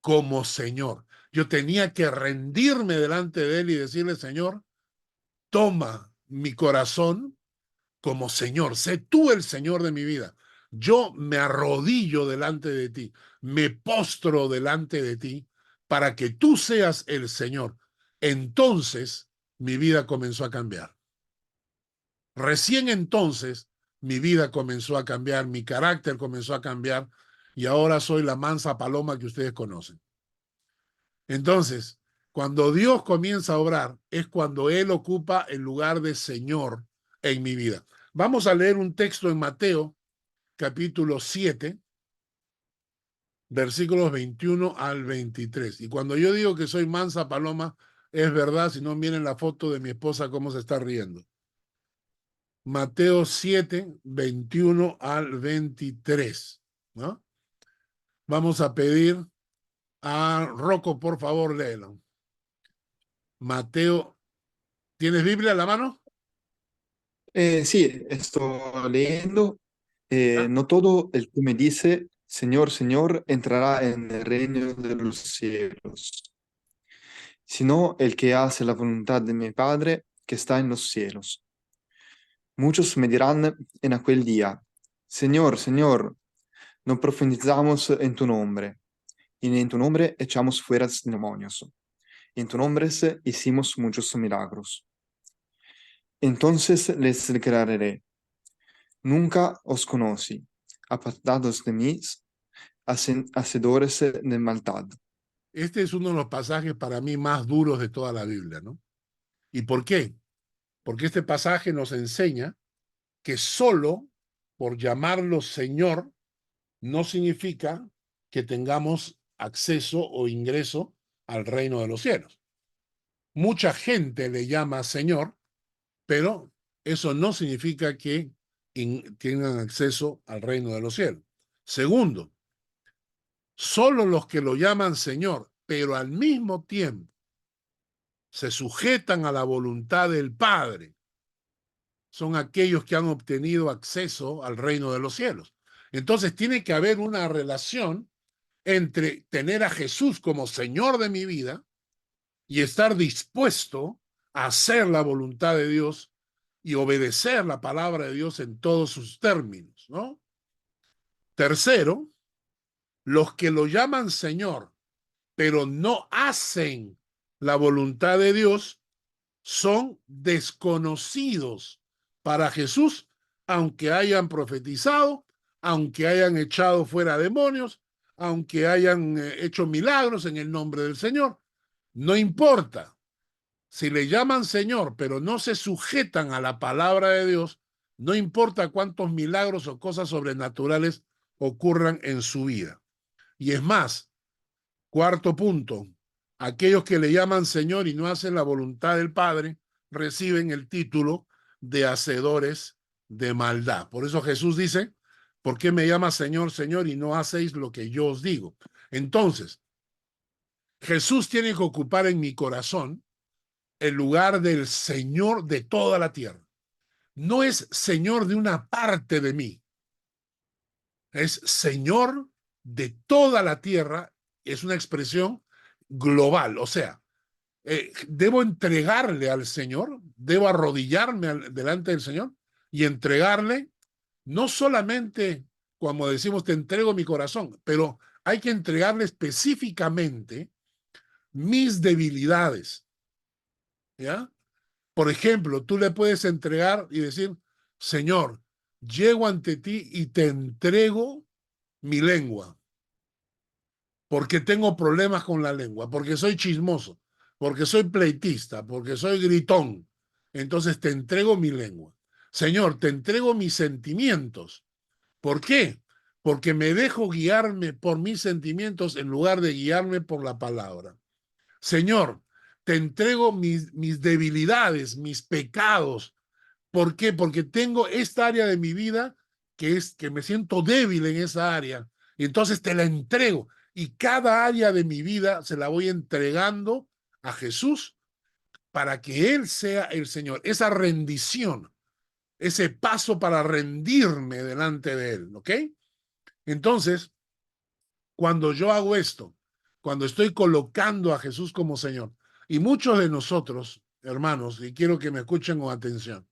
Speaker 1: como Señor. Yo tenía que rendirme delante de Él y decirle, Señor, toma mi corazón como Señor. Sé tú el Señor de mi vida. Yo me arrodillo delante de ti, me postro delante de ti para que tú seas el Señor. Entonces mi vida comenzó a cambiar. Recién entonces mi vida comenzó a cambiar, mi carácter comenzó a cambiar y ahora soy la mansa paloma que ustedes conocen. Entonces, cuando Dios comienza a obrar, es cuando Él ocupa el lugar de Señor en mi vida. Vamos a leer un texto en Mateo, capítulo 7, versículos 21 al 23. Y cuando yo digo que soy mansa paloma, es verdad, si no miren la foto de mi esposa cómo se está riendo. Mateo 7, 21 al 23, ¿no? Vamos a pedir a Rocco, por favor, léelo. Mateo, ¿tienes Biblia a la mano?
Speaker 3: Sí, estoy leyendo.
Speaker 1: ¿Ah?
Speaker 3: No todo el que me dice, Señor, Señor, entrará en el reino de los cielos, sino el que hace la voluntad de mi Padre que está en los cielos. Muchos me dirán en aquel día, Señor, Señor, no profetizamos en tu nombre, y en tu nombre echamos fuera demonios, y en tu nombre hicimos muchos milagros. Entonces les declararé, nunca os conocí, apartados de mí, hacedores de maldad.
Speaker 1: Este es uno de los pasajes para mí más duros de toda la Biblia, ¿no? ¿Y por qué? Porque este pasaje nos enseña que solo por llamarlo Señor no significa que tengamos acceso o ingreso al reino de los cielos. Mucha gente le llama Señor, pero eso no significa que tengan acceso al reino de los cielos. Segundo, solo los que lo llaman Señor, pero al mismo tiempo se sujetan a la voluntad del Padre, son aquellos que han obtenido acceso al reino de los cielos. Entonces tiene que haber una relación entre tener a Jesús como Señor de mi vida y estar dispuesto a hacer la voluntad de Dios y obedecer la palabra de Dios en todos sus términos, ¿no? Tercero, los que lo llaman Señor, pero no hacen la voluntad de Dios, son desconocidos para Jesús, aunque hayan profetizado, aunque hayan echado fuera demonios, aunque hayan hecho milagros en el nombre del Señor. No importa. Si le llaman Señor, pero no se sujetan a la palabra de Dios, no importa cuántos milagros o cosas sobrenaturales ocurran en su vida. Y es más, cuarto punto, aquellos que le llaman Señor y no hacen la voluntad del Padre, reciben el título de hacedores de maldad. Por eso Jesús dice, ¿por qué me llamas Señor, Señor y no hacéis lo que yo os digo? Entonces, Jesús tiene que ocupar en mi corazón el lugar del Señor de toda la tierra. No es Señor de una parte de mí, es Señor de toda la tierra, es una expresión global, o sea, debo entregarle al Señor, debo arrodillarme delante del Señor y entregarle no solamente, como decimos, te entrego mi corazón, pero hay que entregarle específicamente mis debilidades, ¿ya? Por ejemplo, tú le puedes entregar y decir, Señor, llego ante ti y te entrego mi lengua, porque tengo problemas con la lengua, porque soy chismoso, porque soy pleitista, porque soy gritón. Entonces te entrego mi lengua. Señor, te entrego mis sentimientos. ¿Por qué? Porque me dejo guiarme por mis sentimientos en lugar de guiarme por la palabra. Señor, te entrego mis debilidades, mis pecados. ¿Por qué? Porque tengo esta área de mi vida que me siento débil en esa área. Y entonces te la entrego. Y cada área de mi vida se la voy entregando a Jesús para que Él sea el Señor. Esa rendición, ese paso para rendirme delante de Él, ¿ok? Entonces, cuando yo hago esto, cuando estoy colocando a Jesús como Señor, y muchos de nosotros, hermanos, y quiero que me escuchen con atención,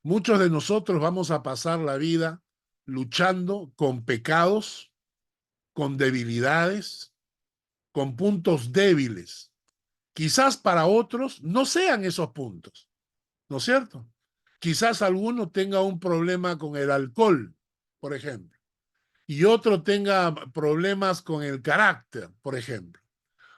Speaker 1: muchos de nosotros vamos a pasar la vida luchando con pecados, con debilidades, con puntos débiles. Quizás para otros no sean esos puntos, ¿no es cierto? Quizás alguno tenga un problema con el alcohol, por ejemplo, y otro tenga problemas con el carácter, por ejemplo,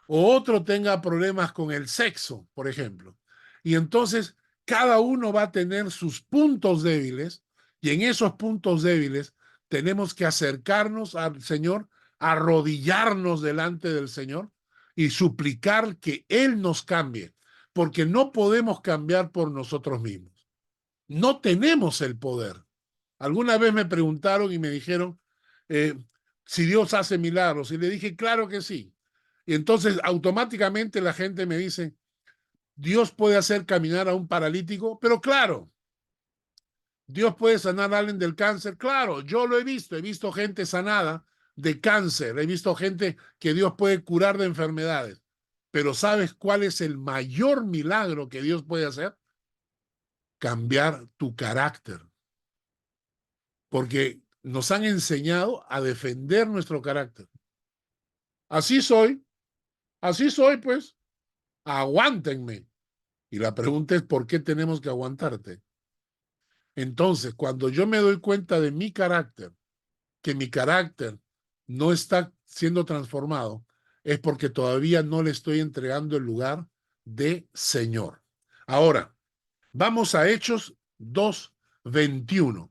Speaker 1: o otro tenga problemas con el sexo, por ejemplo. Y entonces cada uno va a tener sus puntos débiles y en esos puntos débiles tenemos que acercarnos al Señor, arrodillarnos delante del Señor y suplicar que Él nos cambie, porque no podemos cambiar por nosotros mismos. No tenemos el poder. Alguna vez me preguntaron y me dijeron si Dios hace milagros, y le dije, claro que sí. Y entonces automáticamente la gente me dice, Dios puede hacer caminar a un paralítico, pero claro, Dios puede sanar a alguien del cáncer, claro, yo lo he visto gente sanada de cáncer, he visto gente que Dios puede curar de enfermedades, pero ¿sabes cuál es el mayor milagro que Dios puede hacer? Cambiar tu carácter, porque nos han enseñado a defender nuestro carácter. Así soy, pues, aguántenme. Y la pregunta es, ¿por qué tenemos que aguantarte? Entonces, cuando yo me doy cuenta de mi carácter, que mi carácter no está siendo transformado, es porque todavía no le estoy entregando el lugar de Señor. Ahora, vamos a Hechos 2:21.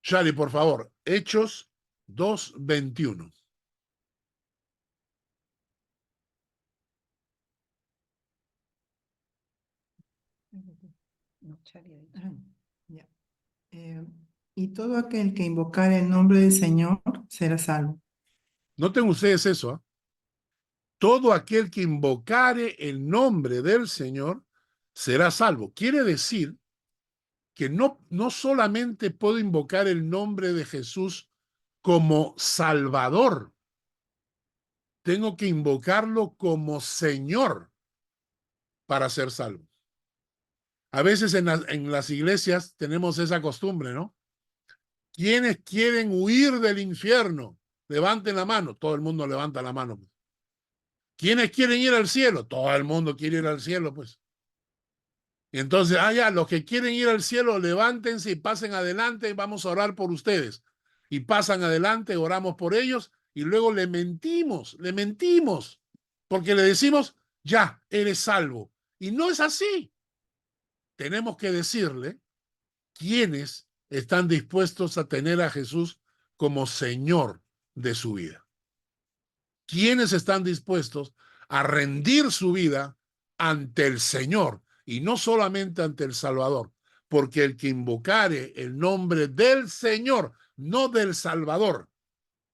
Speaker 1: Shari, por favor, Hechos 2:21.
Speaker 12: Ya. Y todo aquel que invocare el nombre del Señor será salvo.
Speaker 1: Noten ustedes eso, ¿eh? Todo aquel que invocare el nombre del Señor será salvo. Quiere decir que no solamente puedo invocar el nombre de Jesús como Salvador, tengo que invocarlo como Señor para ser salvo. A veces en las iglesias tenemos esa costumbre, ¿no? ¿Quiénes quieren huir del infierno? Levanten la mano. Todo el mundo levanta la mano. ¿Quiénes quieren ir al cielo? Todo el mundo quiere ir al cielo, pues. Y entonces, ya, los que quieren ir al cielo, levántense y pasen adelante y vamos a orar por ustedes. Y pasan adelante, oramos por ellos y luego le mentimos, porque le decimos, ya, eres salvo. Y no es así. Tenemos que decirle quiénes están dispuestos a tener a Jesús como Señor de su vida. ¿Quiénes están dispuestos a rendir su vida ante el Señor y no solamente ante el Salvador? Porque el que invocare el nombre del Señor, no del Salvador,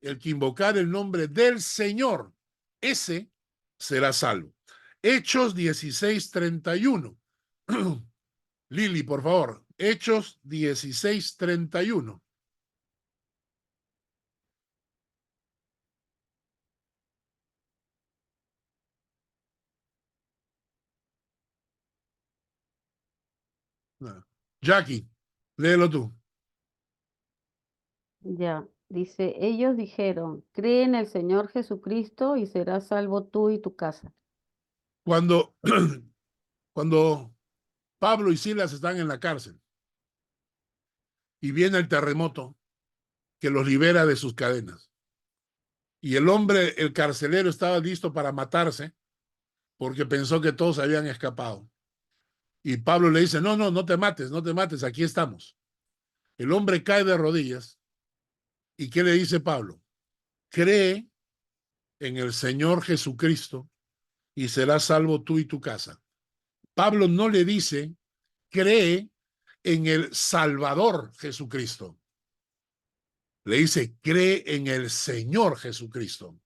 Speaker 1: el que invocare el nombre del Señor, ese será salvo. Hechos 16:31. Lili, por favor. Hechos 16:31. Jackie, léelo tú.
Speaker 6: Ya, dice, ellos dijeron, cree en el Señor Jesucristo y serás salvo tú y tu casa.
Speaker 1: Cuando Pablo y Silas están en la cárcel y viene el terremoto que los libera de sus cadenas. Y el hombre, el carcelero, estaba listo para matarse porque pensó que todos habían escapado. Y Pablo le dice, no te mates, aquí estamos. El hombre cae de rodillas. ¿Y qué le dice Pablo? Cree en el Señor Jesucristo y serás salvo tú y tu casa. Pablo no le dice, cree en el Salvador Jesucristo. Le dice, cree en el Señor Jesucristo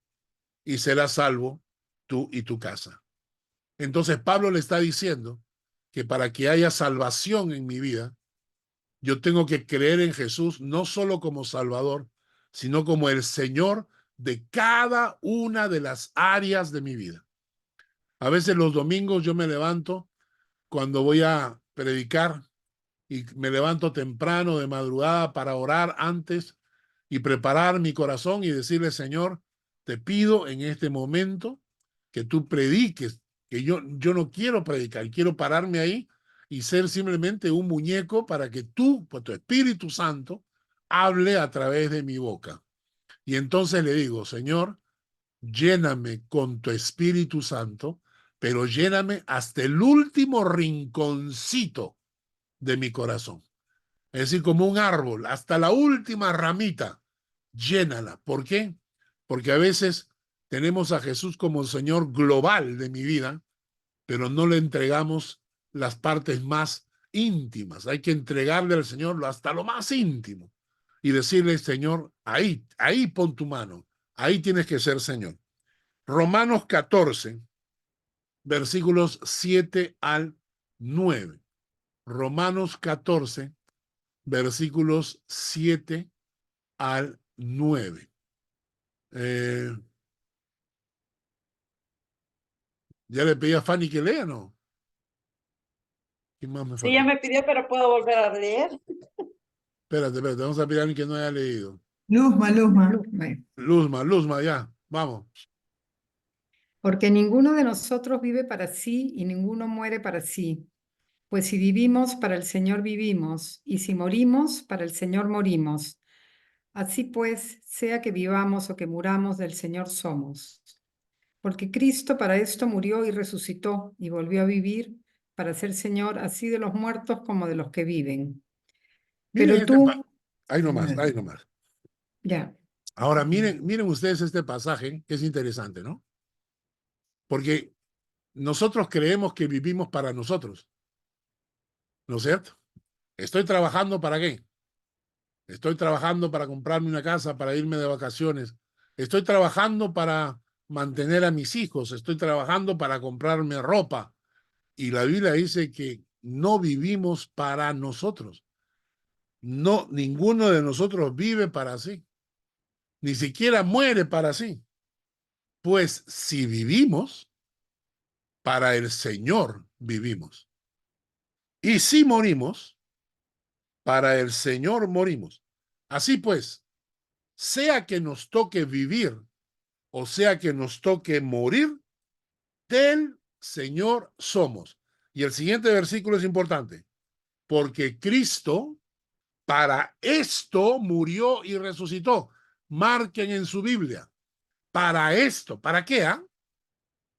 Speaker 1: y serás salvo tú y tu casa. Entonces Pablo le está diciendo que para que haya salvación en mi vida, yo tengo que creer en Jesús no solo como Salvador, sino como el Señor de cada una de las áreas de mi vida. A veces los domingos yo me levanto cuando voy a predicar y me levanto temprano de madrugada para orar antes y preparar mi corazón y decirle, Señor, te pido en este momento que tú prediques, que yo no quiero predicar, quiero pararme ahí y ser simplemente un muñeco para que tú, por tu Espíritu Santo, hable a través de mi boca. Y entonces le digo, Señor, lléname con tu Espíritu Santo, pero lléname hasta el último rinconcito de mi corazón. Es decir, como un árbol, hasta la última ramita, llénala. ¿Por qué? Porque a veces tenemos a Jesús como el Señor global de mi vida, pero no le entregamos las partes más íntimas. Hay que entregarle al Señor hasta lo más íntimo y decirle, Señor, ahí pon tu mano, ahí tienes que ser Señor. Romanos 14, versículos 7 al 9. Romanos 14, versículos 7 al 9. Ya le pedí a Fanny que lea, ¿no? ¿Quién más me falta?
Speaker 10: Sí, ya me pidió, pero puedo volver a leer.
Speaker 1: Espérate, vamos a pedir a alguien que no haya leído.
Speaker 12: Luzma.
Speaker 1: Luzma, ya, vamos.
Speaker 13: Porque ninguno de nosotros vive para sí y ninguno muere para sí. Pues si vivimos, para el Señor vivimos, y si morimos, para el Señor morimos. Así pues, sea que vivamos o que muramos, del Señor somos. Porque Cristo para esto murió y resucitó y volvió a vivir para ser Señor así de los muertos como de los que viven.
Speaker 1: Miren
Speaker 13: Pero tú...
Speaker 1: ahí nomás.
Speaker 13: Ya.
Speaker 1: Ahora, miren ustedes este pasaje, que es interesante, ¿no? Porque nosotros creemos que vivimos para nosotros, ¿no es cierto? Estoy trabajando ¿para qué? Estoy trabajando para comprarme una casa, para irme de vacaciones. Estoy trabajando para mantener a mis hijos. Estoy trabajando para comprarme ropa. Y la Biblia dice que no vivimos para nosotros. No, ninguno de nosotros vive para sí, ni siquiera muere para sí. Pues si vivimos, para el Señor vivimos. Y si morimos, para el Señor morimos. Así pues, sea que nos toque vivir o sea que nos toque morir, del Señor somos. Y el siguiente versículo es importante, porque Cristo para esto murió y resucitó. Marquen en su Biblia. Para esto, ¿para qué?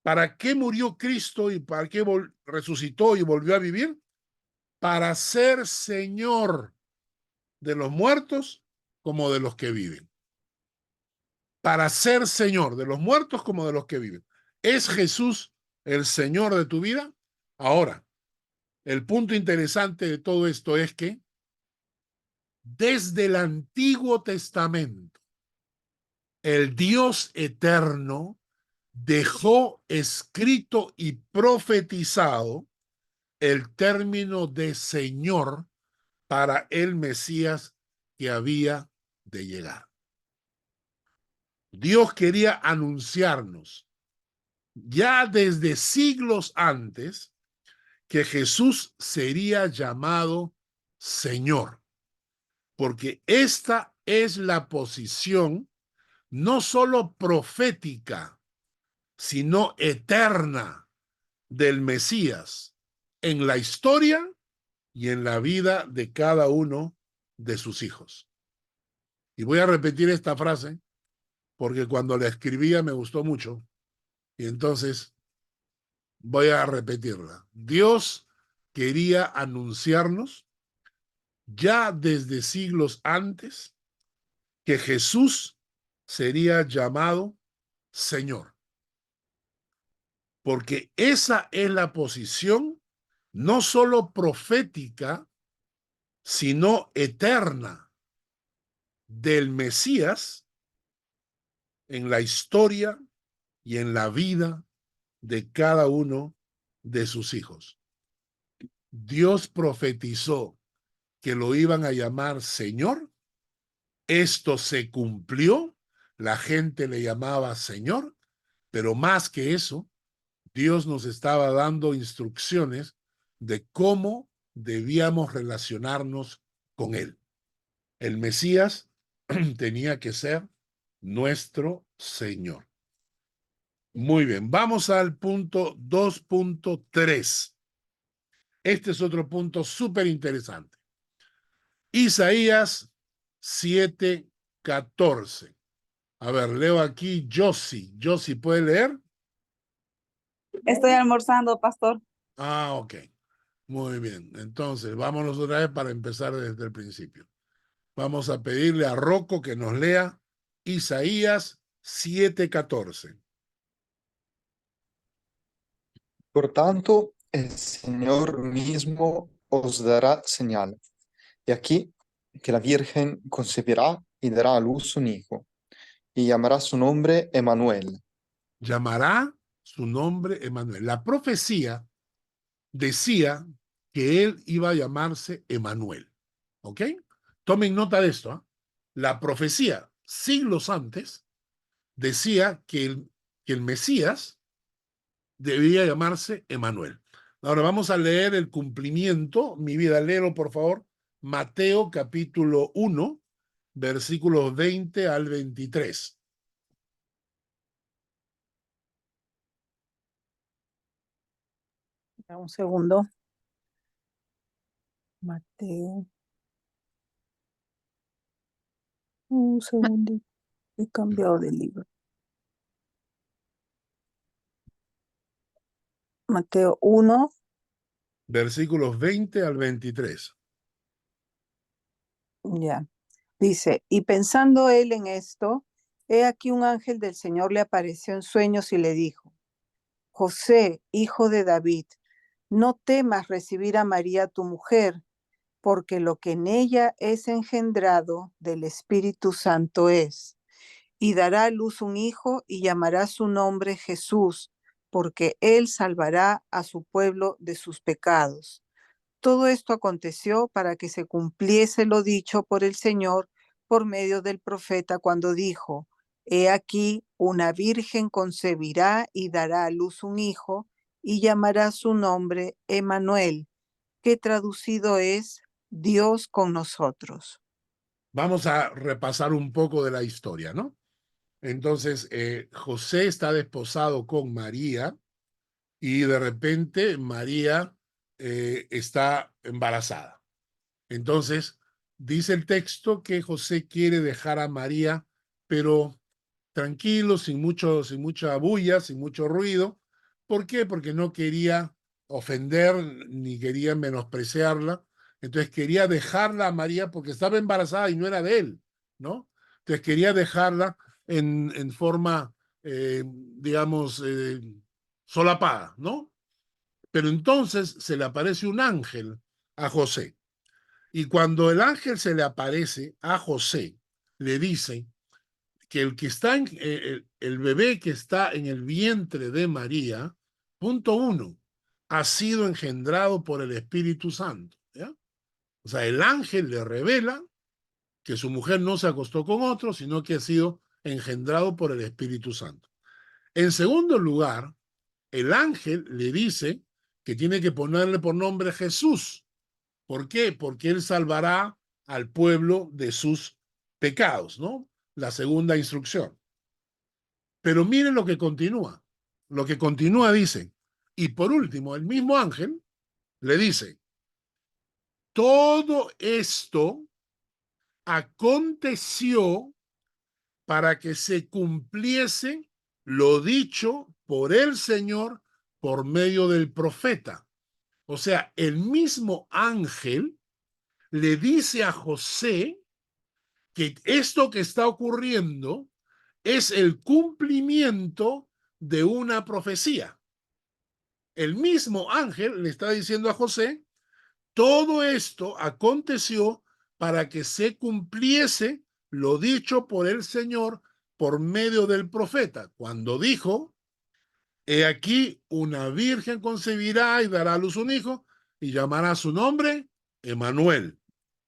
Speaker 1: ¿Para qué murió Cristo y para qué resucitó y volvió a vivir? Para ser Señor de los muertos como de los que viven. Para ser Señor de los muertos como de los que viven. ¿Es Jesús el Señor de tu vida? Ahora, el punto interesante de todo esto es que desde el Antiguo Testamento, el Dios eterno dejó escrito y profetizado el término de Señor para el Mesías que había de llegar. Dios quería anunciarnos ya desde siglos antes que Jesús sería llamado Señor, porque esta es la posición no solo profética, sino eterna del Mesías en la historia y en la vida de cada uno de sus hijos. Y voy a repetir esta frase porque cuando la escribía me gustó mucho y entonces voy a repetirla. Dios quería anunciarnos ya desde siglos antes que Jesús sería llamado Señor. Porque esa es la posición no solo profética, sino eterna del Mesías en la historia y en la vida de cada uno de sus hijos. Dios profetizó que lo iban a llamar Señor. Esto se cumplió. La gente le llamaba Señor, pero más que eso, Dios nos estaba dando instrucciones de cómo debíamos relacionarnos con Él. El Mesías tenía que ser nuestro Señor. Muy bien, vamos al punto 2.3. Este es otro punto súper interesante. Isaías 7:14. A ver, leo aquí Josie. Josie, ¿puede leer?
Speaker 14: Estoy almorzando, pastor.
Speaker 1: Ah, ok. Muy bien. Entonces, vámonos otra vez para empezar desde el principio. Vamos a pedirle a Rocco que nos lea Isaías 7:14.
Speaker 3: Por tanto, el Señor mismo os dará señal. Y aquí que la Virgen concebirá y dará a luz un hijo, y llamará su nombre Emmanuel.
Speaker 1: Llamará su nombre Emmanuel. La profecía decía que él iba a llamarse Emmanuel. ¿Ok? Tomen nota de esto. La profecía, siglos antes, decía que el Mesías debía llamarse Emmanuel. Ahora vamos a leer el cumplimiento. Mi vida, léelo por favor. Mateo capítulo 1, versículos 20 al 23.
Speaker 8: Un segundo. Mateo. Un segundo. He cambiado de libro. Mateo 1.
Speaker 1: Versículos 20 al 23.
Speaker 8: Ya. Dice, y pensando él en esto, he aquí un ángel del Señor le apareció en sueños y le dijo, José, hijo de David, no temas recibir a María tu mujer, porque lo que en ella es engendrado del Espíritu Santo es, y dará a luz un hijo y llamará su nombre Jesús, porque él salvará a su pueblo de sus pecados. todo esto aconteció para que se cumpliese lo dicho por el Señor por medio del profeta cuando dijo: He aquí, una virgen concebirá y dará a luz un hijo, y llamará su nombre Emmanuel, que traducido es Dios con nosotros.
Speaker 1: Vamos a repasar un poco de la historia, ¿no? Entonces, José está desposado con María y de repente María está embarazada. Entonces, dice el texto que José quiere dejar a María, pero tranquilo, sin mucha bulla, sin mucho ruido. ¿Por qué? Porque no quería ofender ni quería menospreciarla. Entonces quería dejarla a María porque estaba embarazada y no era de él, ¿no? Entonces quería dejarla en forma, digamos, solapada, ¿no? Pero entonces se le aparece un ángel a José. Y cuando el ángel se le aparece a José, le dice que el que está el bebé que está en el vientre de María, punto 1, ha sido engendrado por el Espíritu Santo, ¿ya? O sea, el ángel le revela que su mujer no se acostó con otro, sino que ha sido engendrado por el Espíritu Santo. En segundo lugar, el ángel le dice que tiene que ponerle por nombre Jesús. ¿Por qué? Porque él salvará al pueblo de sus pecados, ¿no? La segunda instrucción. Pero miren lo que continúa. Lo que continúa dice, y por último, el mismo ángel le dice, todo esto aconteció para que se cumpliese lo dicho por el Señor por medio del profeta. O sea, el mismo ángel le dice a José que esto que está ocurriendo es el cumplimiento de una profecía. El mismo ángel le está diciendo a José, todo esto aconteció para que se cumpliese lo dicho por el Señor por medio del profeta, cuando dijo, he aquí una virgen concebirá y dará a luz un hijo y llamará su nombre Emmanuel,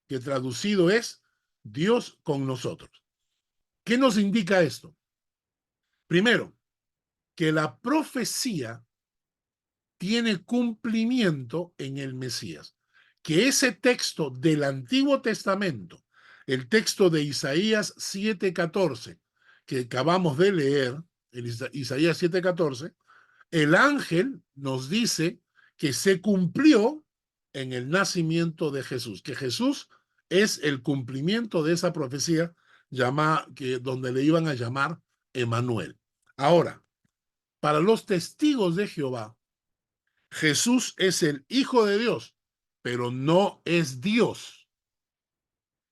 Speaker 1: que traducido es Dios con nosotros. ¿Qué nos indica esto? Primero, que la profecía tiene cumplimiento en el Mesías. Que ese texto del Antiguo Testamento, el texto de Isaías 7:14, que acabamos de leer, el Isaías 7:14, el ángel nos dice que se cumplió en el nacimiento de Jesús, que Jesús es el cumplimiento de esa profecía donde le iban a llamar Emmanuel. Ahora, para los testigos de Jehová, Jesús es el Hijo de Dios, pero no es Dios.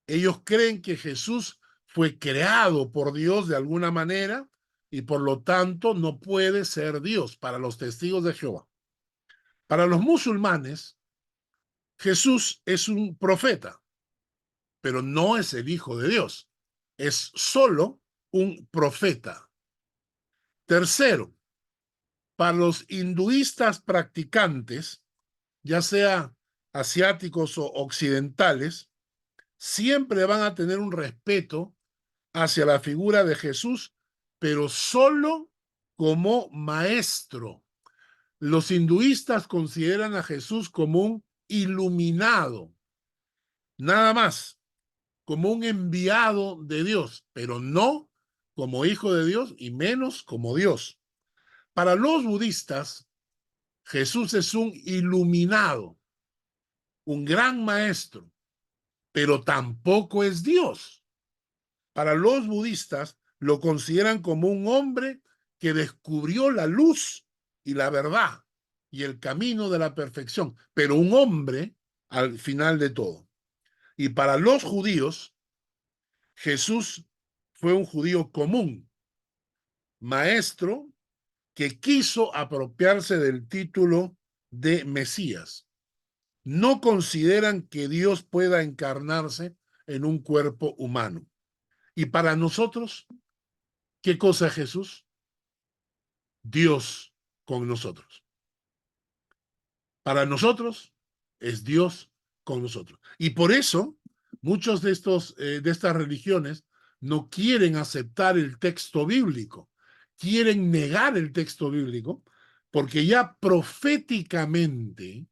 Speaker 1: Ellos creen que Jesús fue creado por Dios de alguna manera y por lo tanto no puede ser Dios para los testigos de Jehová. Para los musulmanes, Jesús es un profeta, pero no es el Hijo de Dios. Es solo un profeta. Tercero, para los hinduistas practicantes, ya sea asiáticos o occidentales, siempre van a tener un respeto hacia la figura de Jesús, pero solo como maestro. Los hinduistas consideran a Jesús como un iluminado, nada más, como un enviado de Dios, pero no como hijo de Dios y menos como Dios. Para los budistas, Jesús es un iluminado, un gran maestro, pero tampoco es Dios. Para los budistas lo consideran como un hombre que descubrió la luz y la verdad y el camino de la perfección, pero un hombre al final de todo. Y para los judíos, Jesús fue un judío común, maestro que quiso apropiarse del título de Mesías. No consideran que Dios pueda encarnarse en un cuerpo humano. Y para nosotros, ¿qué cosa es Jesús? Dios con nosotros. Para nosotros, es Dios con nosotros. Y por eso muchos de estas religiones no quieren aceptar el texto bíblico, quieren negar el texto bíblico, porque ya proféticamente,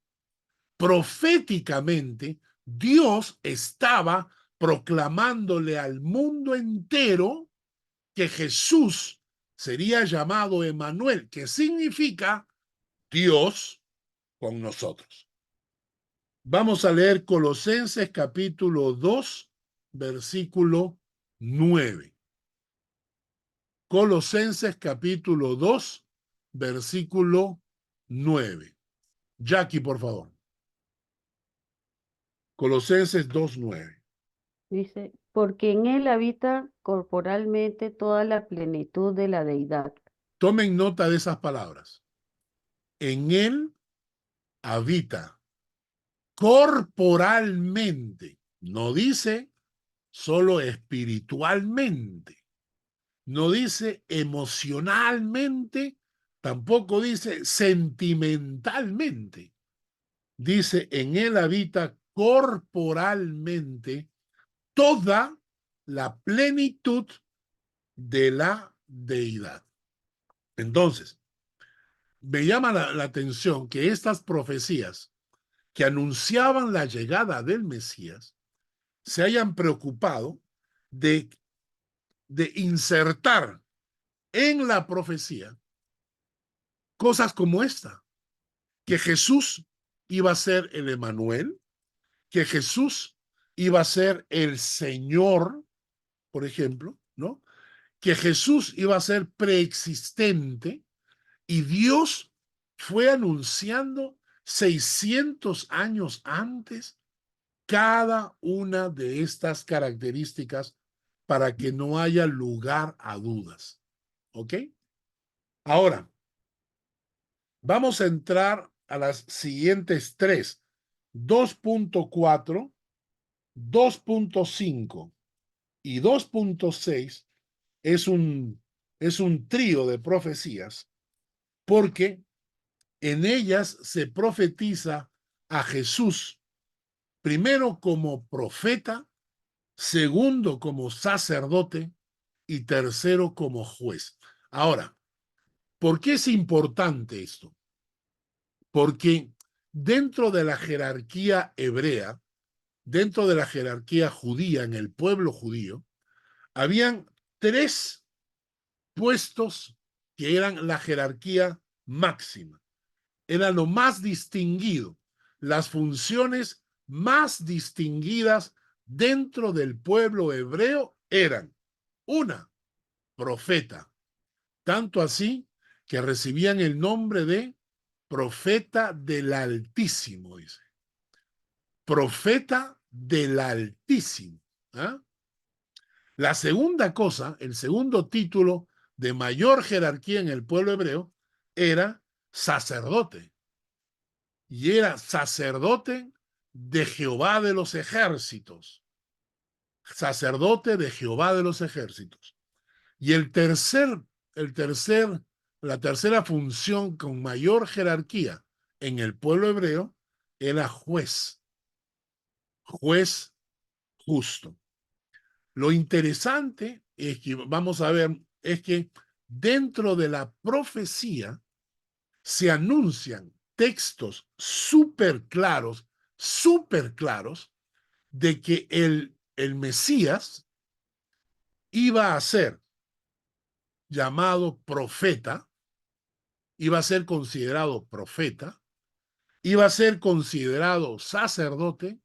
Speaker 1: Dios estaba proclamándole al mundo entero que Jesús sería llamado Emmanuel, que significa Dios con nosotros. Vamos a leer Colosenses capítulo 2, versículo 9. Colosenses capítulo 2, versículo 9. Jackie, por favor. Colosenses 2, 9.
Speaker 6: Dice, porque en él habita corporalmente toda la plenitud de la deidad.
Speaker 1: Tomen nota de esas palabras. En él habita corporalmente. No dice solo espiritualmente. No dice emocionalmente. Tampoco dice sentimentalmente. Dice, en él habita corporalmente toda la plenitud de la deidad. Entonces, me llama la atención que estas profecías que anunciaban la llegada del Mesías se hayan preocupado de insertar en la profecía cosas como esta, que Jesús iba a ser el Emmanuel, que Jesús iba a ser el Señor, por ejemplo, ¿no? Que Jesús iba a ser preexistente y Dios fue anunciando 600 años antes cada una de estas características para que no haya lugar a dudas. ¿Ok? Ahora, vamos a entrar a las siguientes tres. 2.4, 2.5 y 2.6 es un trío de profecías porque en ellas se profetiza a Jesús, primero como profeta, segundo como sacerdote y tercero como juez. Ahora, ¿por qué es importante esto? Porque dentro de la jerarquía hebrea, dentro de la jerarquía judía, en el pueblo judío, habían tres puestos que eran la jerarquía máxima. Era lo más distinguido, las funciones más distinguidas dentro del pueblo hebreo eran, una, profeta, tanto así que recibían el nombre de profeta del Altísimo, dice. Profeta del Altísimo. ¿Ah? La segunda cosa, el segundo título de mayor jerarquía en el pueblo hebreo era sacerdote. Y era sacerdote de Jehová de los ejércitos. Sacerdote de Jehová de los ejércitos. Y la tercera función con mayor jerarquía en el pueblo hebreo era juez. Juez justo. Lo interesante es que, vamos a ver, es que dentro de la profecía se anuncian textos súper claros de que el Mesías iba a ser llamado profeta, iba a ser considerado profeta, iba a ser considerado sacerdote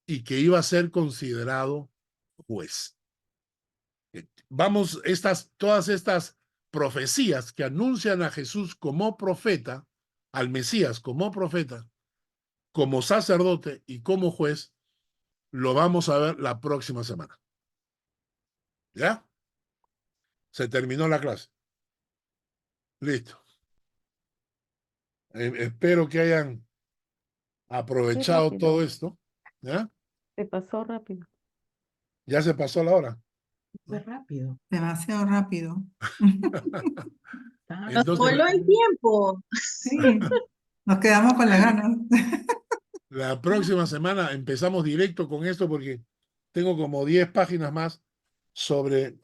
Speaker 1: y que iba a ser considerado juez. Vamos, todas estas profecías que anuncian a Jesús como profeta, al Mesías como profeta, como sacerdote y como juez, lo vamos a ver la próxima semana. ¿Ya? Se terminó la clase. Listo. Espero que hayan aprovechado todo esto. ¿Ya?
Speaker 6: Se pasó rápido.
Speaker 1: Ya se pasó la hora.
Speaker 7: Fue rápido.
Speaker 12: Demasiado rápido.
Speaker 11: Nos voló el tiempo.
Speaker 12: Sí, nos quedamos con las ganas.
Speaker 1: La próxima semana empezamos directo con esto porque tengo como 10 páginas más sobre,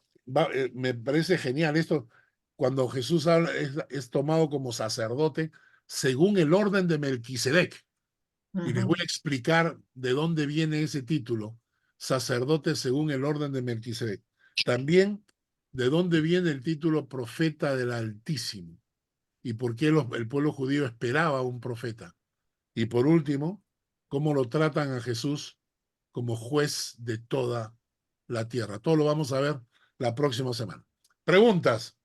Speaker 1: me parece genial esto, cuando Jesús habla, es tomado como sacerdote según el orden de Melquisedec. Y les voy a explicar de dónde viene ese título, sacerdote según el orden de Melquisedec. También de dónde viene el título profeta del Altísimo y por qué el pueblo judío esperaba a un profeta. Y por último, cómo lo tratan a Jesús como juez de toda la tierra. Todo lo vamos a ver la próxima semana. ¿Preguntas?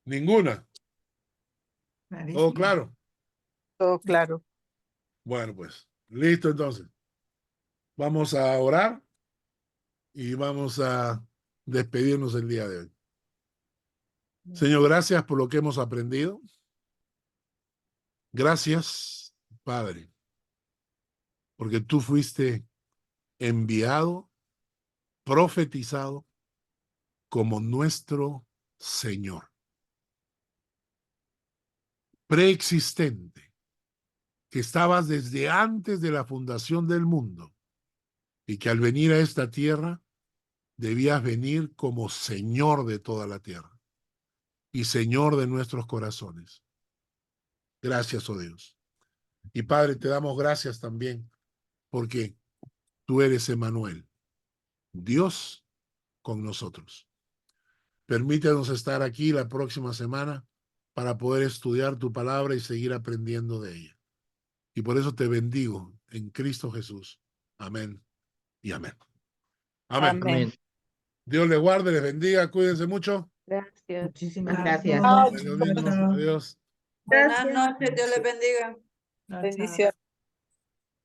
Speaker 1: ¿Ninguna? ¿Todo claro?
Speaker 8: Todo claro.
Speaker 1: Bueno, pues, listo entonces. Vamos a orar y vamos a despedirnos el día de hoy. Señor, gracias por lo que hemos aprendido. Gracias, Padre, porque tú fuiste enviado, profetizado como nuestro Señor. Preexistente, que estabas desde antes de la fundación del mundo y que al venir a esta tierra debías venir como Señor de toda la tierra y Señor de nuestros corazones. Gracias, oh Dios. Y Padre, te damos gracias también porque tú eres Emmanuel, Dios con nosotros. Permítanos estar aquí la próxima semana para poder estudiar tu palabra y seguir aprendiendo de ella. Y por eso te bendigo en Cristo Jesús. Amén y amén. Amén.
Speaker 8: Amén.
Speaker 1: Dios les guarde, les bendiga, cuídense mucho.
Speaker 6: Gracias.
Speaker 7: Muchísimas gracias.
Speaker 1: Adiós. Adiós.
Speaker 10: Buenas noches, Dios les bendiga.
Speaker 8: Bendiciones.